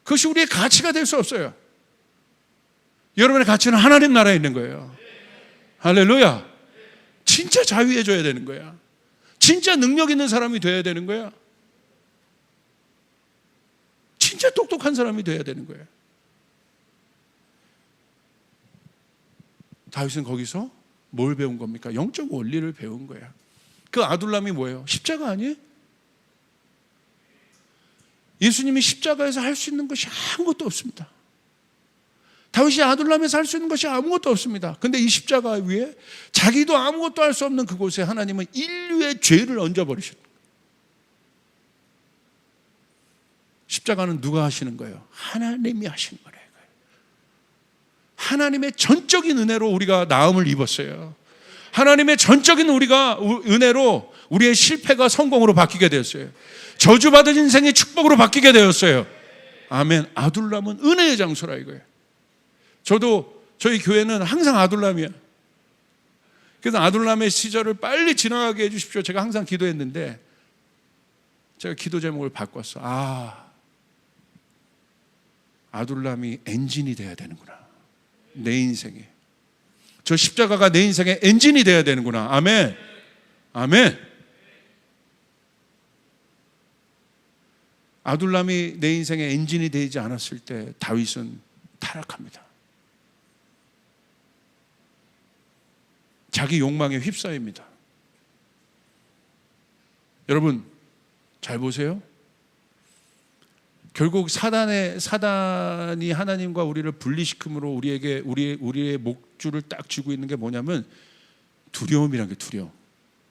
그것이 우리의 가치가 될 수 없어요. 여러분의 가치는 하나님 나라에 있는 거예요. 할렐루야. 진짜 자유해져야 되는 거야. 진짜 능력 있는 사람이 돼야 되는 거야. 진짜 똑똑한 사람이 돼야 되는 거예요. 다윗은 거기서 뭘 배운 겁니까? 영적 원리를 배운 거야. 그 아둘람이 뭐예요? 십자가 아니에요? 예수님이 십자가에서 할 수 있는 것이 아무것도 없습니다. 다윗이 아둘람에서 할 수 있는 것이 아무것도 없습니다. 근데 이 십자가 위에 자기도 아무것도 할 수 없는 그곳에 하나님은 인류의 죄를 얹어버리셨다. 십자가는 누가 하시는 거예요? 하나님이 하시는 거래요. 하나님의 전적인 은혜로 우리가 나음을 입었어요. 하나님의 전적인 은혜로 우리의 실패가 성공으로 바뀌게 되었어요. 저주받은 인생이 축복으로 바뀌게 되었어요. 아멘. 아둘람은 은혜의 장소라 이거예요. 저희 교회는 항상 아둘람이야. 그래서 아둘람의 시절을 빨리 지나가게 해주십시오. 제가 항상 기도했는데 제가 기도 제목을 바꿨어. 아둘람이 엔진이 돼야 되는구나. 내 인생에. 저 십자가가 내 인생의 엔진이 돼야 되는구나. 아멘. 아멘. 아둘람이 내 인생의 엔진이 되지 않았을 때 다윗은 타락합니다. 자기 욕망에 휩싸입니다. 여러분 잘 보세요. 결국 사단이 하나님과 우리를 분리시킴으로 우리의 목줄을 딱 쥐고 있는 게 뭐냐면 두려움이라는 게 두려움.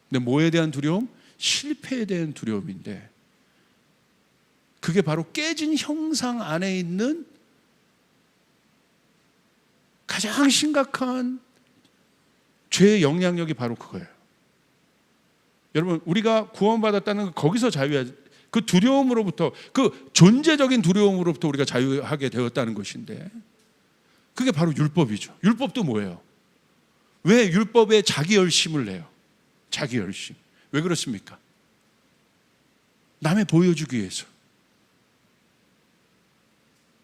근데 뭐에 대한 두려움? 실패에 대한 두려움인데 그게 바로 깨진 형상 안에 있는 가장 심각한 죄의 영향력이 바로 그거예요. 여러분 우리가 구원받았다는 건 거기서 그 두려움으로부터, 그 존재적인 두려움으로부터 우리가 자유하게 되었다는 것인데 그게 바로 율법이죠. 율법도 뭐예요? 왜 율법에 자기 열심을 내요? 자기 열심. 왜 그렇습니까? 남에 보여주기 위해서.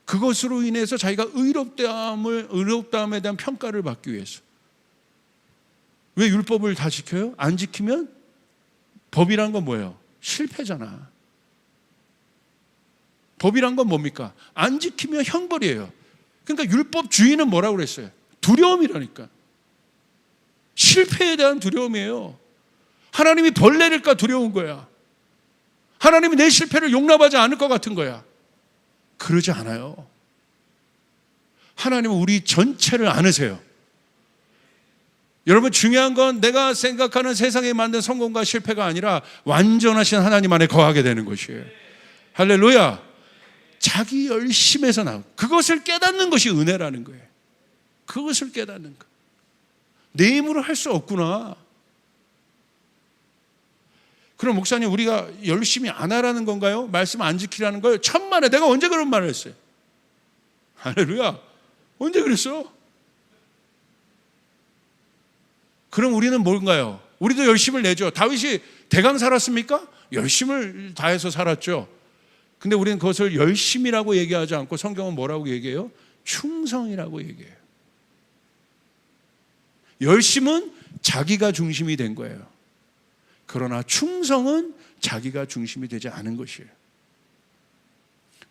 그것으로 인해서 자기가 의롭다함에 대한 평가를 받기 위해서. 왜 율법을 다 지켜요? 안 지키면 법이란 건 뭐예요? 실패잖아. 법이란 건 뭡니까? 안 지키면 형벌이에요. 그러니까 율법주의는 뭐라고 그랬어요? 두려움이라니까. 실패에 대한 두려움이에요. 하나님이 벌 내릴까 두려운 거야. 하나님이 내 실패를 용납하지 않을 것 같은 거야. 그러지 않아요. 하나님은 우리 전체를 아으세요. 여러분 중요한 건 내가 생각하는 세상에 만든 성공과 실패가 아니라 완전하신 하나님 안에 거하게 되는 것이에요. 할렐루야. 자기 열심에서 나온 그것을 깨닫는 것이 은혜라는 거예요. 그것을 깨닫는 것. 내 힘으로 할 수 없구나. 그럼 목사님 우리가 열심히 안 하라는 건가요? 말씀 안 지키라는 거예요? 천만에 내가 언제 그런 말을 했어요? 할렐루야. 언제 그랬어? 그럼 우리는 뭔가요? 우리도 열심을 내죠. 다윗이 대강 살았습니까? 열심을 다해서 살았죠. 근데 우리는 그것을 열심이라고 얘기하지 않고 성경은 뭐라고 얘기해요? 충성이라고 얘기해요. 열심은 자기가 중심이 된 거예요. 그러나 충성은 자기가 중심이 되지 않은 것이에요.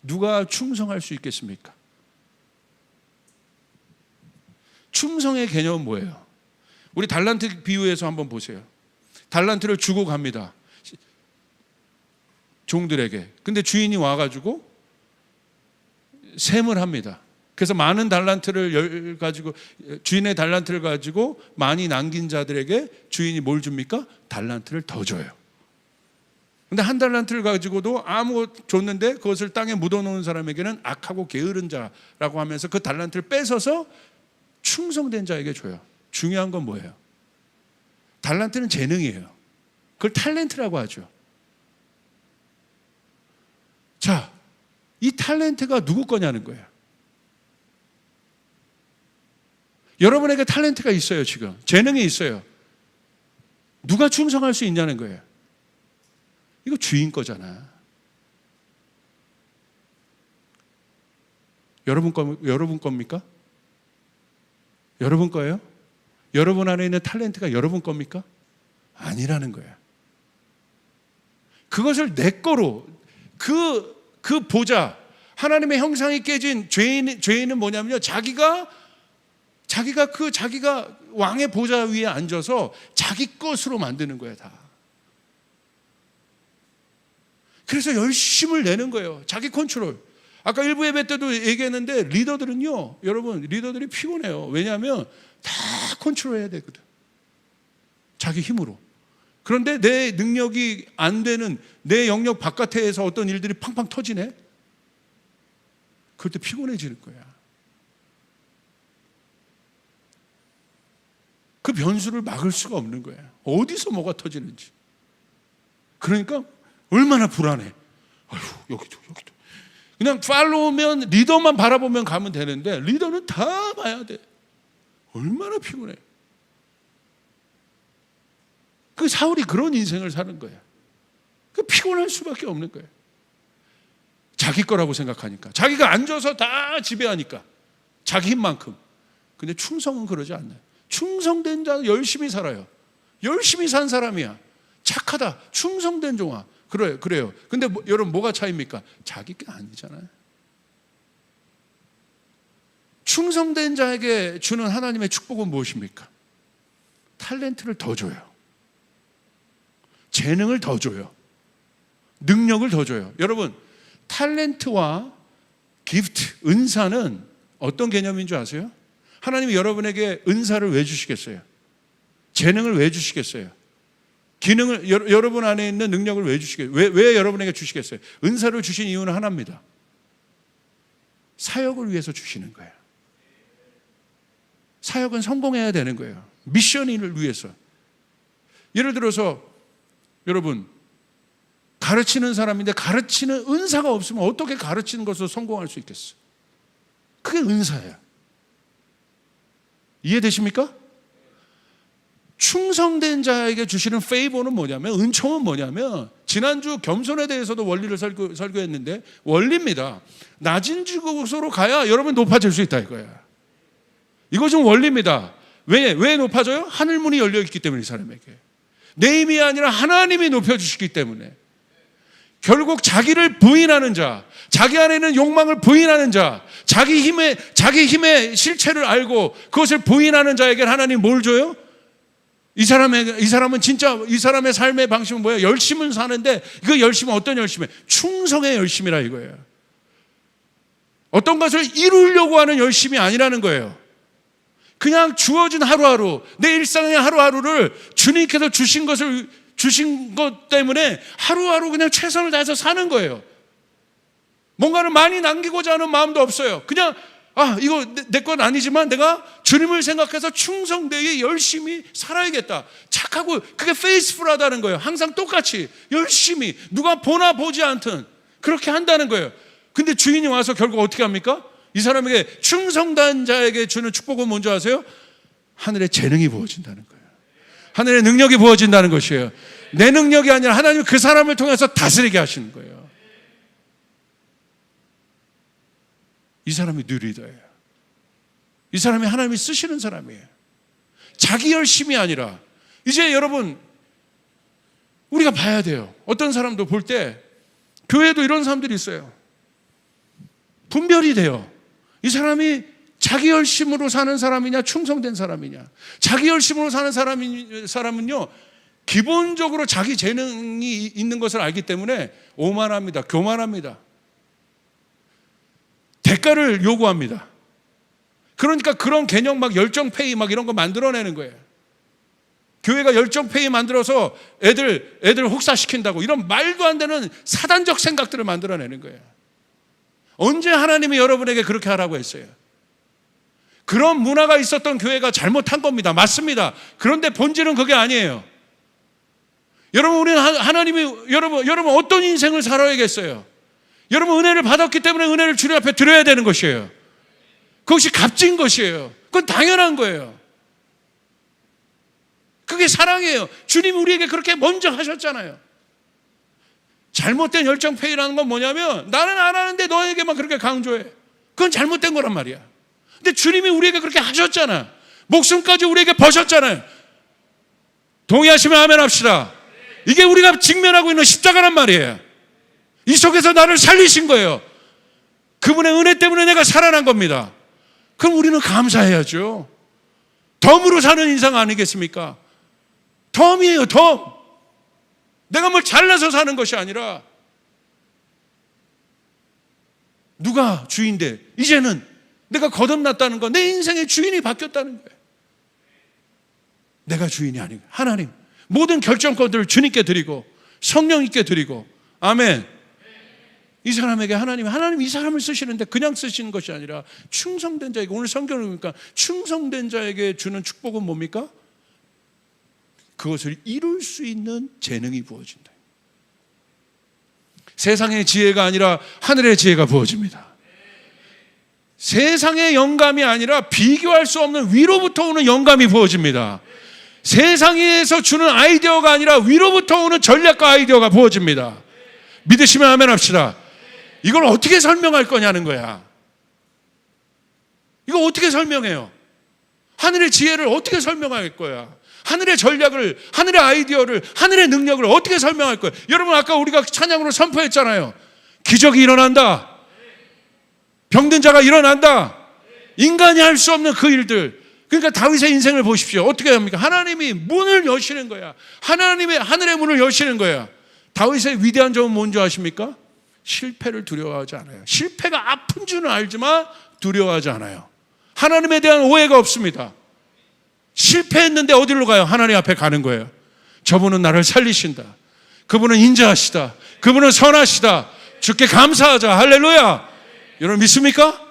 누가 충성할 수 있겠습니까? 충성의 개념은 뭐예요? 우리 달란트 비유에서 한번 보세요. 달란트를 주고 갑니다, 종들에게. 근데 주인이 와가지고 셈을 합니다. 그래서 많은 달란트를 가지고, 주인의 달란트를 가지고 많이 남긴 자들에게 주인이 뭘 줍니까? 달란트를 더 줘요. 근데 한 달란트를 가지고도 아무것 줬는데 그것을 땅에 묻어놓은 사람에게는 악하고 게으른 자라고 하면서 그 달란트를 뺏어서 충성된 자에게 줘요. 중요한 건 뭐예요? 달란트는 재능이에요. 그걸 탤런트라고 하죠. 자, 이 탤런트가 누구 거냐는 거예요. 여러분에게 탤런트가 있어요. 지금 재능이 있어요. 누가 충성할 수 있냐는 거예요. 이거 주인 거잖아. 여러분 겁니까? 여러분 거예요? 여러분 안에 있는 탤런트가 여러분 겁니까? 아니라는 거예요. 그것을 내 거로, 그 보좌, 하나님의 형상이 깨진 죄인은 뭐냐면요, 자기가 왕의 보좌 위에 앉아서 자기 것으로 만드는 거예요, 다. 그래서 열심을 내는 거예요. 자기 컨트롤. 아까 일부 예배 때도 얘기했는데, 리더들은요, 여러분, 리더들이 피곤해요. 왜냐하면 다 컨트롤해야 되거든, 자기 힘으로. 그런데 내 능력이 안 되는, 내 영역 바깥에서 어떤 일들이 팡팡 터지네? 그럴 때 피곤해지는 거야. 그 변수를 막을 수가 없는 거야. 어디서 뭐가 터지는지. 그러니까 얼마나 불안해. 아휴, 여기도. 그냥 팔로우면, 리더만 바라보면 가면 되는데 리더는 다 봐야 돼. 얼마나 피곤해. 그 사울이 그런 인생을 사는 거야. 그 피곤할 수밖에 없는 거야. 자기 거라고 생각하니까, 자기가 앉아서 다 지배하니까, 자기 힘만큼. 근데 충성은 그러지 않나요? 충성된 자 열심히 살아요. 열심히 산 사람이야. 착하다. 충성된 종아. 그래요. 근데 여러분, 뭐가 차이입니까? 자기 게 아니잖아요. 충성된 자에게 주는 하나님의 축복은 무엇입니까? 탤런트를 더 줘요. 재능을 더 줘요. 능력을 더 줘요. 여러분, 탤런트와 기프트, 은사는 어떤 개념인 줄 아세요? 하나님이 여러분에게 은사를 왜 주시겠어요? 재능을 왜 주시겠어요? 기능을, 여러분 안에 있는 능력을 왜 주시겠어요? 왜 여러분에게 주시겠어요? 은사를 주신 이유는 하나입니다. 사역을 위해서 주시는 거예요. 사역은 성공해야 되는 거예요. 미션을 위해서. 예를 들어서 여러분, 가르치는 사람인데 가르치는 은사가 없으면 어떻게 가르치는 것으로 성공할 수 있겠어? 그게 은사예요. 이해되십니까? 충성된 자에게 주시는 페이버는 뭐냐면, 은총은 뭐냐면, 지난주 겸손에 대해서도 원리를 설교했는데, 원리입니다. 낮은 지국으로 가야 여러분 높아질 수 있다 이거야. 이거 좀 원리입니다. 왜 높아져요? 하늘 문이 열려 있기 때문에, 이 사람에게. 내 힘이 아니라 하나님이 높여주시기 때문에. 결국 자기를 부인하는 자, 자기 안에 있는 욕망을 부인하는 자, 자기 힘의 실체를 알고 그것을 부인하는 자에게 하나님 뭘 줘요? 이 사람은 진짜, 이 사람의 삶의 방식은 뭐예요? 열심은 사는데, 그 열심은 어떤 열심이에요? 충성의 열심이라 이거예요. 어떤 것을 이루려고 하는 열심이 아니라는 거예요. 그냥 주어진 하루하루, 내 일상의 하루하루를 주님께서 주신 것 때문에 하루하루 그냥 최선을 다해서 사는 거예요. 뭔가를 많이 남기고자 하는 마음도 없어요. 그냥 이거 내 건 아니지만 내가 주님을 생각해서 충성되게 열심히 살아야겠다. 착하고, 그게 페이스풀하다는 거예요. 항상 똑같이 열심히, 누가 보나 보지 않든 그렇게 한다는 거예요. 근데 주인이 와서 결국 어떻게 합니까? 이 사람에게, 충성된 자에게 주는 축복은 뭔지 아세요? 하늘의 재능이 부어진다는 거예요. 하늘의 능력이 부어진다는 것이에요. 내 능력이 아니라 하나님이 그 사람을 통해서 다스리게 하시는 거예요. 이 사람이 뉴리더예요. 이 사람이 하나님이 쓰시는 사람이에요. 자기 열심이 아니라. 이제 여러분, 우리가 봐야 돼요. 어떤 사람도 볼 때, 교회도 이런 사람들이 있어요. 분별이 돼요. 이 사람이 자기 열심으로 사는 사람이냐, 충성된 사람이냐. 자기 열심으로 사는 사람은요, 기본적으로 자기 재능이 있는 것을 알기 때문에 오만합니다. 교만합니다. 대가를 요구합니다. 그러니까 그런 개념 막 열정페이 막 이런 거 만들어내는 거예요. 교회가 열정페이 만들어서 애들 혹사시킨다고 이런 말도 안 되는 사단적 생각들을 만들어내는 거예요. 언제 하나님이 여러분에게 그렇게 하라고 했어요? 그런 문화가 있었던 교회가 잘못한 겁니다. 맞습니다. 그런데 본질은 그게 아니에요. 여러분, 우리는 여러분 어떤 인생을 살아야겠어요? 여러분, 은혜를 받았기 때문에 은혜를 주님 앞에 드려야 되는 것이에요. 그것이 값진 것이에요. 그건 당연한 거예요. 그게 사랑이에요. 주님이 우리에게 그렇게 먼저 하셨잖아요. 잘못된 열정페이라는 건 뭐냐면 나는 안 하는데 너에게만 그렇게 강조해. 그건 잘못된 거란 말이야. 근데 주님이 우리에게 그렇게 하셨잖아. 목숨까지 우리에게 버셨잖아요. 동의하시면 아멘 합시다. 이게 우리가 직면하고 있는 십자가란 말이에요. 이 속에서 나를 살리신 거예요. 그분의 은혜 때문에 내가 살아난 겁니다. 그럼 우리는 감사해야죠. 덤으로 사는 인생 아니겠습니까? 덤이에요, 덤. 내가 뭘 잘나서 사는 것이 아니라 누가 주인데 이제는 내가 거듭났다는 거, 내 인생의 주인이 바뀌었다는 거예요. 내가 주인이 아니고 하나님. 모든 결정권들을 주님께 드리고 성령님께 드리고. 아멘. 이 사람에게 하나님 이 사람을 쓰시는데 그냥 쓰시는 것이 아니라 충성된 자에게, 오늘 성경을 보니까 충성된 자에게 주는 축복은 뭡니까? 그것을 이룰 수 있는 재능이 부어진다. 세상의 지혜가 아니라 하늘의 지혜가 부어집니다. 세상의 영감이 아니라 비교할 수 없는 위로부터 오는 영감이 부어집니다. 세상에서 주는 아이디어가 아니라 위로부터 오는 전략과 아이디어가 부어집니다. 믿으시면 아멘 합시다. 이걸 어떻게 설명할 거냐는 거야. 이거 어떻게 설명해요? 하늘의 지혜를 어떻게 설명할 거야? 하늘의 전략을, 하늘의 아이디어를, 하늘의 능력을 어떻게 설명할 거예요? 여러분, 아까 우리가 찬양으로 선포했잖아요. 기적이 일어난다. 병든 자가 일어난다. 인간이 할 수 없는 그 일들. 그러니까 다윗의 인생을 보십시오. 어떻게 합니까? 하나님이 문을 여시는 거야. 하나님의 하늘의 문을 여시는 거야. 다윗의 위대한 점은 뭔지 아십니까? 실패를 두려워하지 않아요. 실패가 아픈 줄은 알지만 두려워하지 않아요. 하나님에 대한 오해가 없습니다. 실패했는데 어디로 가요? 하나님 앞에 가는 거예요. 저분은 나를 살리신다. 그분은 인자하시다. 그분은 선하시다. 주께 감사하자. 할렐루야. 여러분 믿습니까?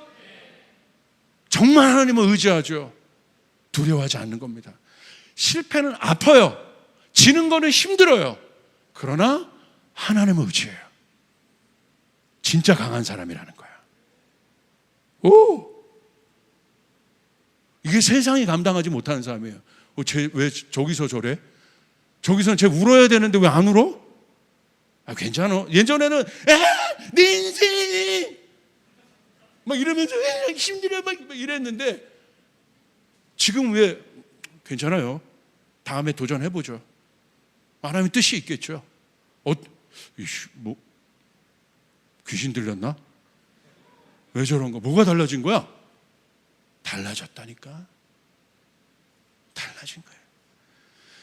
정말 하나님을 의지하죠. 두려워하지 않는 겁니다. 실패는 아파요. 지는 거는 힘들어요. 그러나 하나님을 의지해요. 진짜 강한 사람이라는 거야. 오! 이게 세상이 감당하지 못하는 사람이에요. 쟤 왜 저기서 저래? 저기서는 쟤 울어야 되는데 왜 안 울어? 아, 괜찮아. 예전에는 내 인생 막 이러면서 힘들어 막 이랬는데 지금 왜 괜찮아요. 다음에 도전해보죠. 하나님의 뜻이 있겠죠. 뭐 귀신 들렸나? 왜 저런 거? 뭐가 달라진 거야? 달라졌다니까. 달라진 거예요.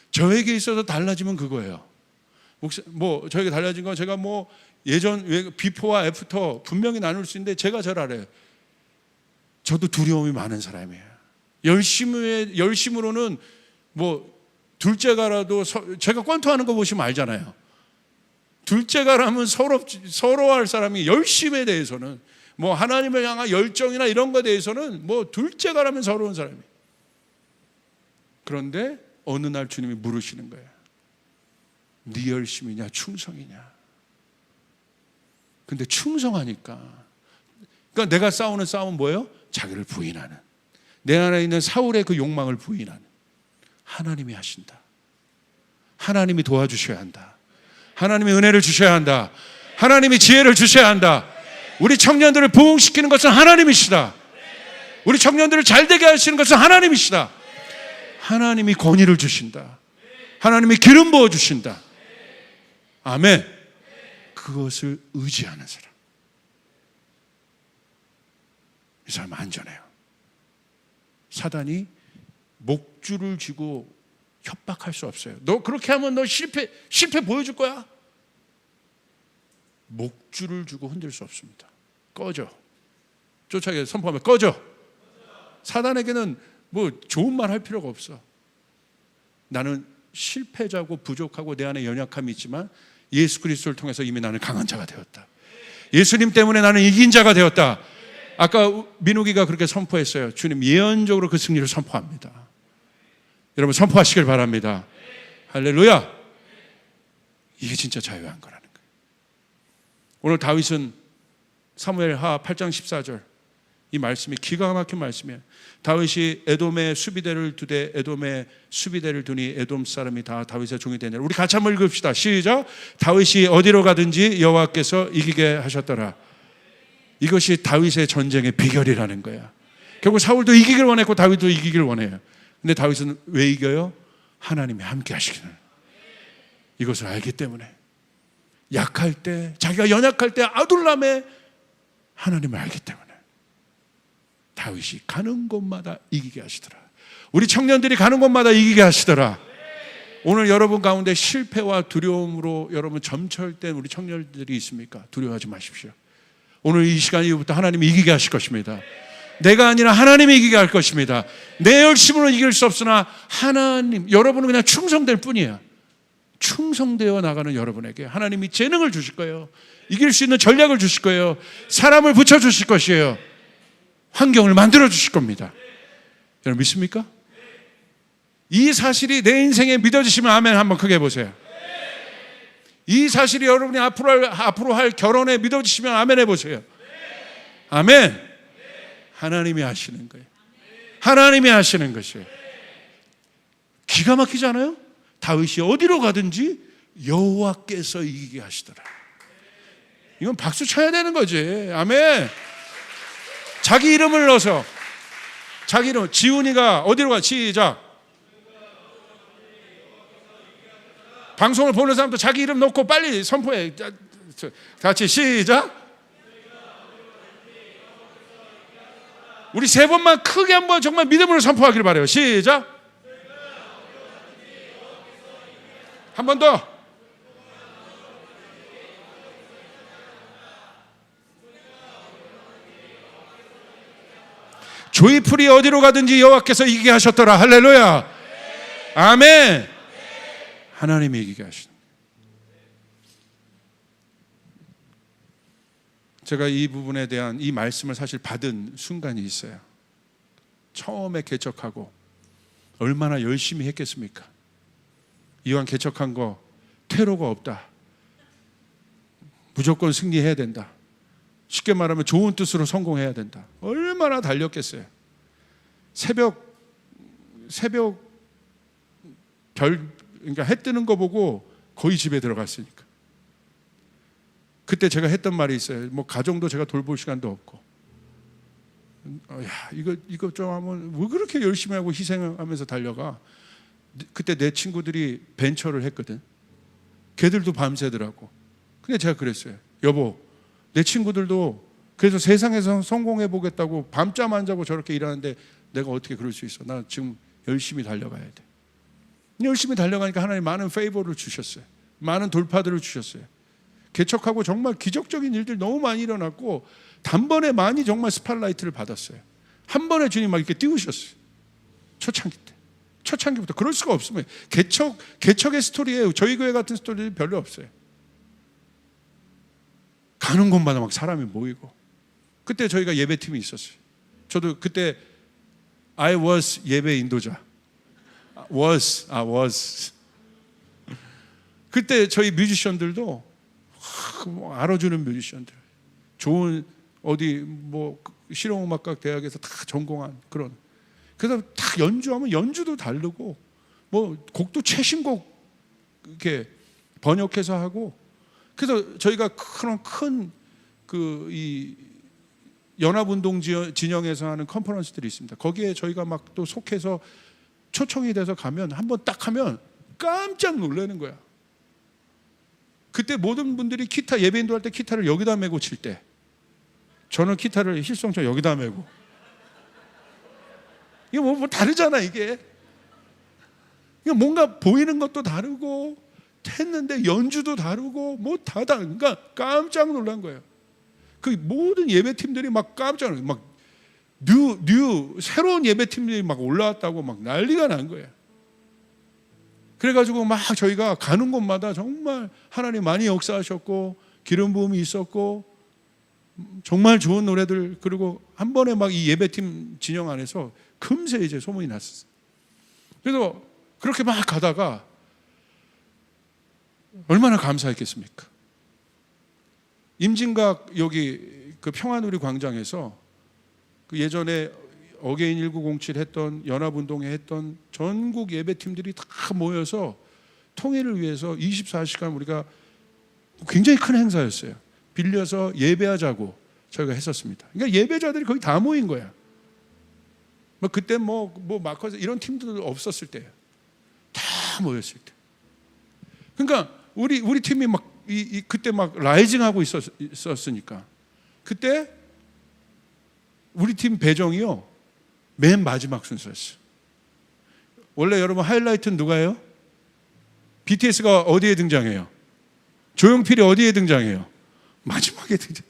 저에게 있어서 달라지면 그거예요. 뭐 저에게 달라진 건 제가 뭐 예전 비포와 애프터 분명히 나눌 수 있는데 제가 잘 알아요. 저도 두려움이 많은 사람이에요. 열심으로는 뭐 둘째가라도 제가 권투하는 거 보시면 알잖아요. 둘째가라면 서로할 사람이 열심에 대해서는 뭐 하나님을 향한 열정이나 이런 거에 대해서는 뭐 둘째가라면 서러운 사람이에요. 그런데 어느 날 주님이 물으시는 거예요. 네 열심이냐 충성이냐. 근데 충성하니까, 그러니까 내가 싸우는 싸움은 뭐예요? 자기를 부인하는, 내 안에 있는 사울의 그 욕망을 부인하는. 하나님이 하신다. 하나님이 도와주셔야 한다. 하나님이 은혜를 주셔야 한다. 하나님이 지혜를 주셔야 한다. 우리 청년들을 부흥시키는 것은 하나님이시다. 우리 청년들을 잘되게 하시는 것은 하나님이시다. 하나님이 권위를 주신다. 하나님이 기름 부어주신다. 아멘. 그것을 의지하는 사람, 이 사람 안전해요. 사단이 목줄을 쥐고 협박할 수 없어요. 너 그렇게 하면 너 실패 보여줄 거야. 목줄을 주고 흔들 수 없습니다. 꺼져. 쫓아게 선포하면 꺼져. 사단에게는 뭐 좋은 말 할 필요가 없어. 나는 실패자고 부족하고 내 안에 연약함이 있지만 예수 그리스도를 통해서 이미 나는 강한 자가 되었다. 예수님 때문에 나는 이긴 자가 되었다. 아까 민욱이가 그렇게 선포했어요. 주님 예언적으로 그 승리를 선포합니다. 여러분 선포하시길 바랍니다. 할렐루야. 이게 진짜 자유한 거라는 거예요. 오늘 다윗은 사무엘하 8장 14절 이 말씀이 기가 막힌 말씀이에요. 다윗이 에돔의 수비대를 두되 에돔의 수비대를 두니 에돔 사람이 다 다윗의 종이 되니라. 우리 같이 한번 읽읍시다. 시작. 다윗이 어디로 가든지 여호와께서 이기게 하셨더라. 이것이 다윗의 전쟁의 비결이라는 거야. 결국 사울도 이기길 원했고 다윗도 이기길 원해요. 근데 다윗은 왜 이겨요? 하나님이 함께 하시기를. 이것을 알기 때문에 약할 때, 자기가 연약할 때 아둘람의 하나님을 알기 때문에 다윗이 가는 곳마다 이기게 하시더라. 우리 청년들이 가는 곳마다 이기게 하시더라. 오늘 여러분 가운데 실패와 두려움으로 여러분 점철된 우리 청년들이 있습니까? 두려워하지 마십시오. 오늘 이 시간 이후부터 하나님이 이기게 하실 것입니다. 내가 아니라 하나님이 이기게 할 것입니다. 내 열심으로 이길 수 없으나 하나님, 여러분은 그냥 충성될 뿐이야. 충성되어 나가는 여러분에게 하나님이 재능을 주실 거예요. 이길 수 있는 전략을 주실 거예요. 사람을 붙여주실 것이에요. 환경을 만들어 주실 겁니다. 여러분 믿습니까? 이 사실이 내 인생에 믿어지시면 아멘 한번 크게 해보세요. 이 사실이 여러분이 앞으로 할 결혼에 믿어지시면 아멘 해보세요. 아멘. 하나님이 하시는 거예요. 하나님이 하시는 것이에요. 기가 막히지 않아요? 다윗이 어디로 가든지 여호와께서 이기게 하시더라. 이건 박수 쳐야 되는 거지. 아멘. 자기 이름을 넣어서 자기 이름 지훈이가 어디로 가? 시작. 방송을 보는 사람도 자기 이름 넣고 빨리 선포해. 같이 시작. 우리 세 번만 크게 한번 정말 믿음으로 선포하기를 바라요. 시작. 한 번 더. 조이풀이 어디로 가든지 여호와께서 이기게 하셨더라. 할렐루야. 아멘. 하나님이 이기게 하시는. 제가 이 부분에 대한 이 말씀을 사실 받은 순간이 있어요. 처음에 개척하고 얼마나 열심히 했겠습니까? 이왕 개척한 거 퇴로가 없다. 무조건 승리해야 된다. 쉽게 말하면 좋은 뜻으로 성공해야 된다. 얼마나 달렸겠어요. 새벽 그러니까 해 뜨는 거 보고 거의 집에 들어갔으니까. 그때 제가 했던 말이 있어요. 뭐 가정도 제가 돌볼 시간도 없고. 야, 이거 좀 하면 왜 그렇게 열심히 하고 희생하면서 달려가? 그때 내 친구들이 벤처를 했거든. 걔들도 밤새더라고. 근데 제가 그랬어요. 여보, 내 친구들도 그래서 세상에서 성공해 보겠다고 밤잠 안 자고 저렇게 일하는데 내가 어떻게 그럴 수 있어? 나 지금 열심히 달려가야 돼. 열심히 달려가니까 하나님 많은 페이버를 주셨어요. 많은 돌파들을 주셨어요. 개척하고 정말 기적적인 일들 너무 많이 일어났고 단번에 많이 정말 스팟라이트를 받았어요. 한 번에 주님 막 이렇게 띄우셨어요. 초창기 때. 초창기부터 그럴 수가 없으면 개척의 스토리에 저희 교회 같은 스토리는 별로 없어요. 가는 곳마다 막 사람이 모이고. 그때 저희가 예배팀이 있었어요. 저도 그때 I was 예배 인도자. was. 그때 저희 뮤지션들도 알아주는 뮤지션들, 좋은 어디 뭐 실용음악학 대학에서 다 전공한 그런. 그래서 다 연주하면 연주도 다르고 뭐 곡도 최신곡 이렇게 번역해서 하고. 그래서 저희가 큰 그 이 연합운동 진영에서 하는 컨퍼런스들이 있습니다. 거기에 저희가 막 또 속해서 초청이 돼서 가면 한번 딱 하면 깜짝 놀라는 거야. 그때 모든 분들이 기타 예배 인도할 때 기타를 여기다 메고 칠 때 저는 기타를 힐송처럼 여기다 메고 이게 뭐 다르잖아 이게. 뭔가 보이는 것도 다르고 했는데 연주도 다르고 뭐 그러니까 깜짝 놀란 거예요. 그 모든 예배팀들이 막 깜짝 놀라요. 막 새로운 예배팀들이 막 올라왔다고 막 난리가 난 거예요. 그래가지고 막 저희가 가는 곳마다 정말 하나님 많이 역사하셨고 기름 부음이 있었고 정말 좋은 노래들, 그리고 한 번에 막 이 예배팀 진영 안에서 금세 이제 소문이 났었어요. 그래서 그렇게 막 가다가 얼마나 감사했겠습니까? 임진각 여기 그 평화누리 광장에서 그 예전에 어게인 1907 했던 연합운동회 했던 전국 예배팀들이 다 모여서 통일을 위해서 24시간 우리가 굉장히 큰 행사였어요. 빌려서 예배하자고 저희가 했었습니다. 그러니까 예배자들이 거의 다 모인 거야. 뭐 그때 뭐 마커스 이런 팀도 없었을 때예요. 다 모였을 때. 그러니까 우리 팀이 막 그때 막 라이징하고 있었으니까 그때 우리 팀 배정이요 맨 마지막 순서였어요. 원래 여러분 하이라이트는 누가 해요? BTS가 어디에 등장해요? 조용필이 어디에 등장해요? 마지막에 등장.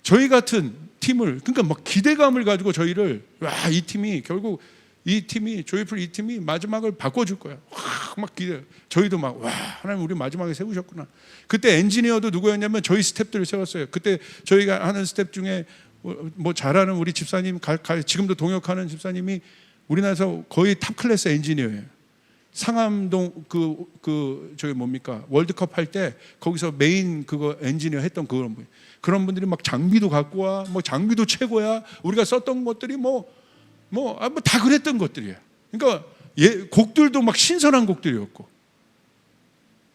저희 같은 팀을, 그러니까 막 기대감을 가지고 저희를, 이 팀이 결국 조이풀 이 팀이 마지막을 바꿔줄 거야. 막 기대. 저희도 막 하나님 우리 마지막에 세우셨구나. 그때 엔지니어도 누구였냐면 저희 스태프들을 세웠어요. 그때 저희가 하는 스태프 중에 뭐 잘하는 우리 집사님, 지금도 동역하는 집사님이 우리나라에서 거의 탑 클래스 엔지니어예요. 상암동 저기 뭡니까 월드컵 할 때 거기서 메인 그거 엔지니어 했던 그런 분들이 막 장비도 갖고 와, 뭐 장비도 최고야. 우리가 썼던 것들이 다 그랬던 것들이에요. 그러니까 곡들도 막 신선한 곡들이었고,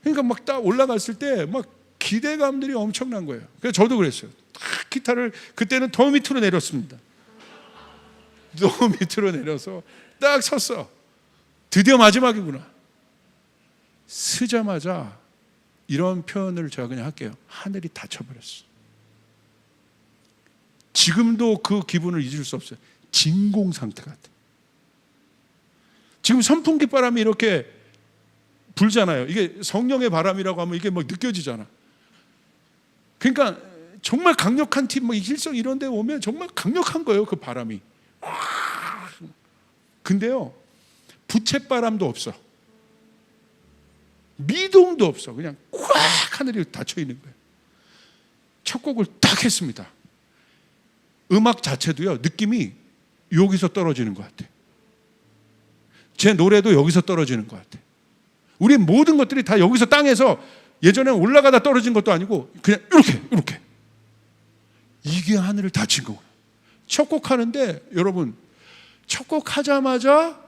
그러니까 막 딱 올라갔을 때 막 기대감들이 엄청난 거예요. 그래서 저도 그랬어요. 딱 기타를 그때는 더 밑으로 내렸습니다. 더 밑으로 내려서 딱 섰어. 드디어 마지막이구나. 쓰자마자 이런 표현을 제가 그냥 할게요. 하늘이 닫혀버렸어. 지금도 그 기분을 잊을 수 없어요. 진공 상태 같아. 지금 선풍기 바람이 이렇게 불잖아요. 이게 성령의 바람이라고 하면 이게 막 느껴지잖아. 그러니까 정말 강력한 팀, 힐성 이런 데 오면 정말 강력한 거예요. 그 바람이. 근데요, 부채바람도 없어. 미동도 없어. 그냥 꽉 하늘이 닫혀 있는 거예요. 첫 곡을 딱 했습니다. 음악 자체도요, 느낌이 여기서 떨어지는 것 같아. 제 노래도 여기서 떨어지는 것 같아. 우리 모든 것들이 다 여기서 땅에서 예전에 올라가다 떨어진 것도 아니고 그냥 이렇게 이게 하늘을 닫힌 거구나. 첫 곡 하는데 여러분, 첫 곡 하자마자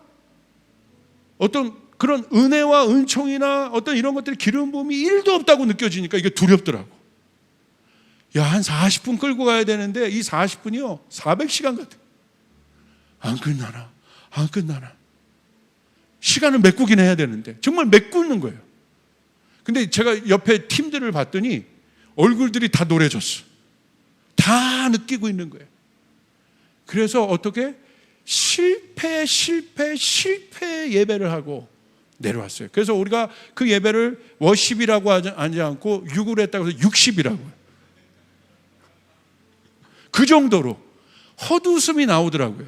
어떤 그런 은혜와 은총이나 어떤 이런 것들이 기름 부음이 1도 없다고 느껴지니까 이게 두렵더라고. 한 40분 끌고 가야 되는데 이 40분이요 400시간 같아. 안 끝나나. 시간을 메꾸긴 해야 되는데 정말 메꾸는 거예요. 근데 제가 옆에 팀들을 봤더니 얼굴들이 다 노래졌어. 다 느끼고 있는 거예요. 그래서 어떻게 실패 예배를 하고 내려왔어요. 그래서 우리가 그 예배를 워십이라고 하지 않고 6을 했다고 해서 60이라고요. 그 정도로 헛웃음이 나오더라고요.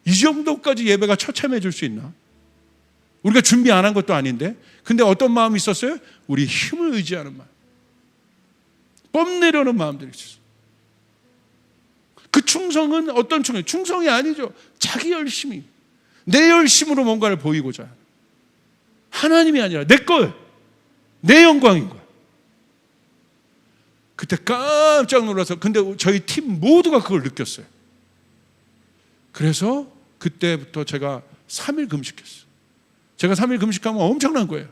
이 정도까지 예배가 처참해질 수 있나? 우리가 준비 안 한 것도 아닌데. 근데 어떤 마음이 있었어요? 우리 힘을 의지하는 마음, 뽐내려는 마음들이 있었어요. 그 충성은 어떤 충성이? 충성이 아니죠. 자기 열심히, 내 열심으로 뭔가를 보이고자 하는. 하나님이 아니라 내 걸, 내 영광인 거야. 그때 깜짝 놀라서, 근데 저희 팀 모두가 그걸 느꼈어요. 그래서 그때부터 제가 3일 금식했어요. 제가 3일 금식하면 엄청난 거예요.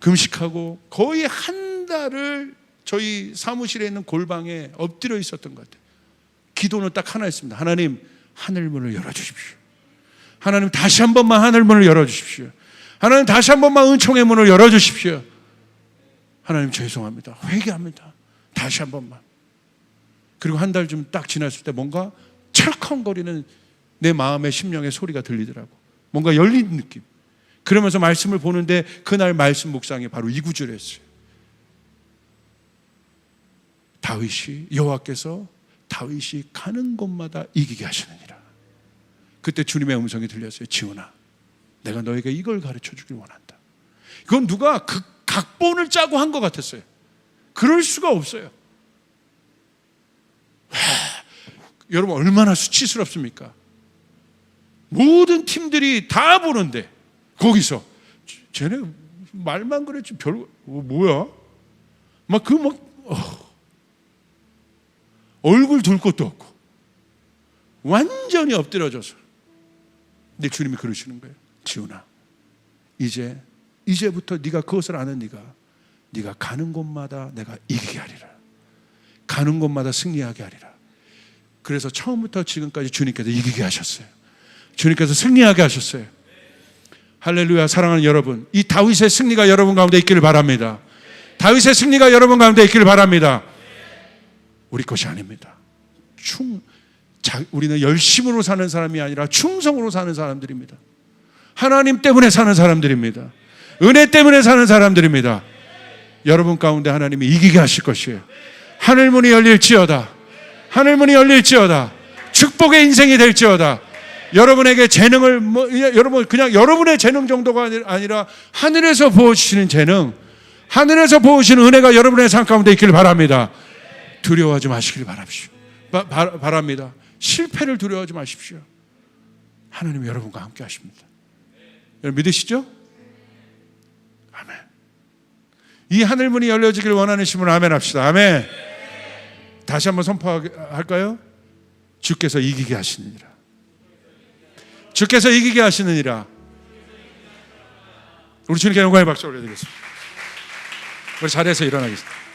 금식하고 거의 한 달을 저희 사무실에 있는 골방에 엎드려 있었던 것 같아요. 기도는 딱 하나 했습니다. 하나님, 하늘문을 열어주십시오. 하나님, 다시 한 번만 하늘문을 열어주십시오. 하나님, 다시 한 번만 은총의 문을 열어주십시오. 하나님, 죄송합니다. 회개합니다. 다시 한 번만. 그리고 한 달쯤 딱 지났을 때 뭔가 철컹거리는 내 마음의 심령의 소리가 들리더라고. 뭔가 열린 느낌. 그러면서 말씀을 보는데 그날 말씀 묵상이 바로 이 구절이었어요. 여호와께서 다윗이 가는 곳마다 이기게 하시느니라. 그때 주님의 음성이 들렸어요. 지훈아, 내가 너에게 이걸 가르쳐 주길 원한다. 이건 누가 그 각본을 짜고 한 것 같았어요. 그럴 수가 없어요. 여러분 얼마나 수치스럽습니까? 모든 팀들이 다 보는데 거기서 쟤네 말만 그랬지 뭐야? 얼굴 둘 것도 없고 완전히 엎드려져서. 근데 주님이 그러시는 거예요. 지훈아, 이제부터 네가 그것을 아는 네가 가는 곳마다 내가 이기게 하리라. 가는 곳마다 승리하게 하리라. 그래서 처음부터 지금까지 주님께서 이기게 하셨어요. 주님께서 승리하게 하셨어요. 할렐루야. 사랑하는 여러분, 이 다윗의 승리가 여러분 가운데 있기를 바랍니다. 다윗의 승리가 여러분 가운데 있기를 바랍니다. 우리 것이 아닙니다. 우리는 열심으로 사는 사람이 아니라 충성으로 사는 사람들입니다. 하나님 때문에 사는 사람들입니다. 은혜 때문에 사는 사람들입니다. 여러분 가운데 하나님이 이기게 하실 것이에요. 하늘문이 열릴지어다. 하늘문이 열릴지어다. 축복의 인생이 될지어다. 여러분에게 재능을 여러분 그냥 여러분의 재능 정도가 아니라 하늘에서 부어주시는 재능, 하늘에서 부어주시는 은혜가 여러분의 삶 가운데 있기를 바랍니다. 두려워하지 마시길 바랍니다. 실패를 두려워하지 마십시오. 하나님이 여러분과 함께 하십니다. 여러분 믿으시죠? 아멘. 이 하늘문이 열려지길 원하는 분은 아멘 합시다. 아멘. 다시 한번 선포할까요? 주께서 이기게 하시느니라. 주께서 이기게 하시느니라. 우리 주님께 영광의 박수 올려드리겠습니다. 우리 자리에서 일어나겠습니다.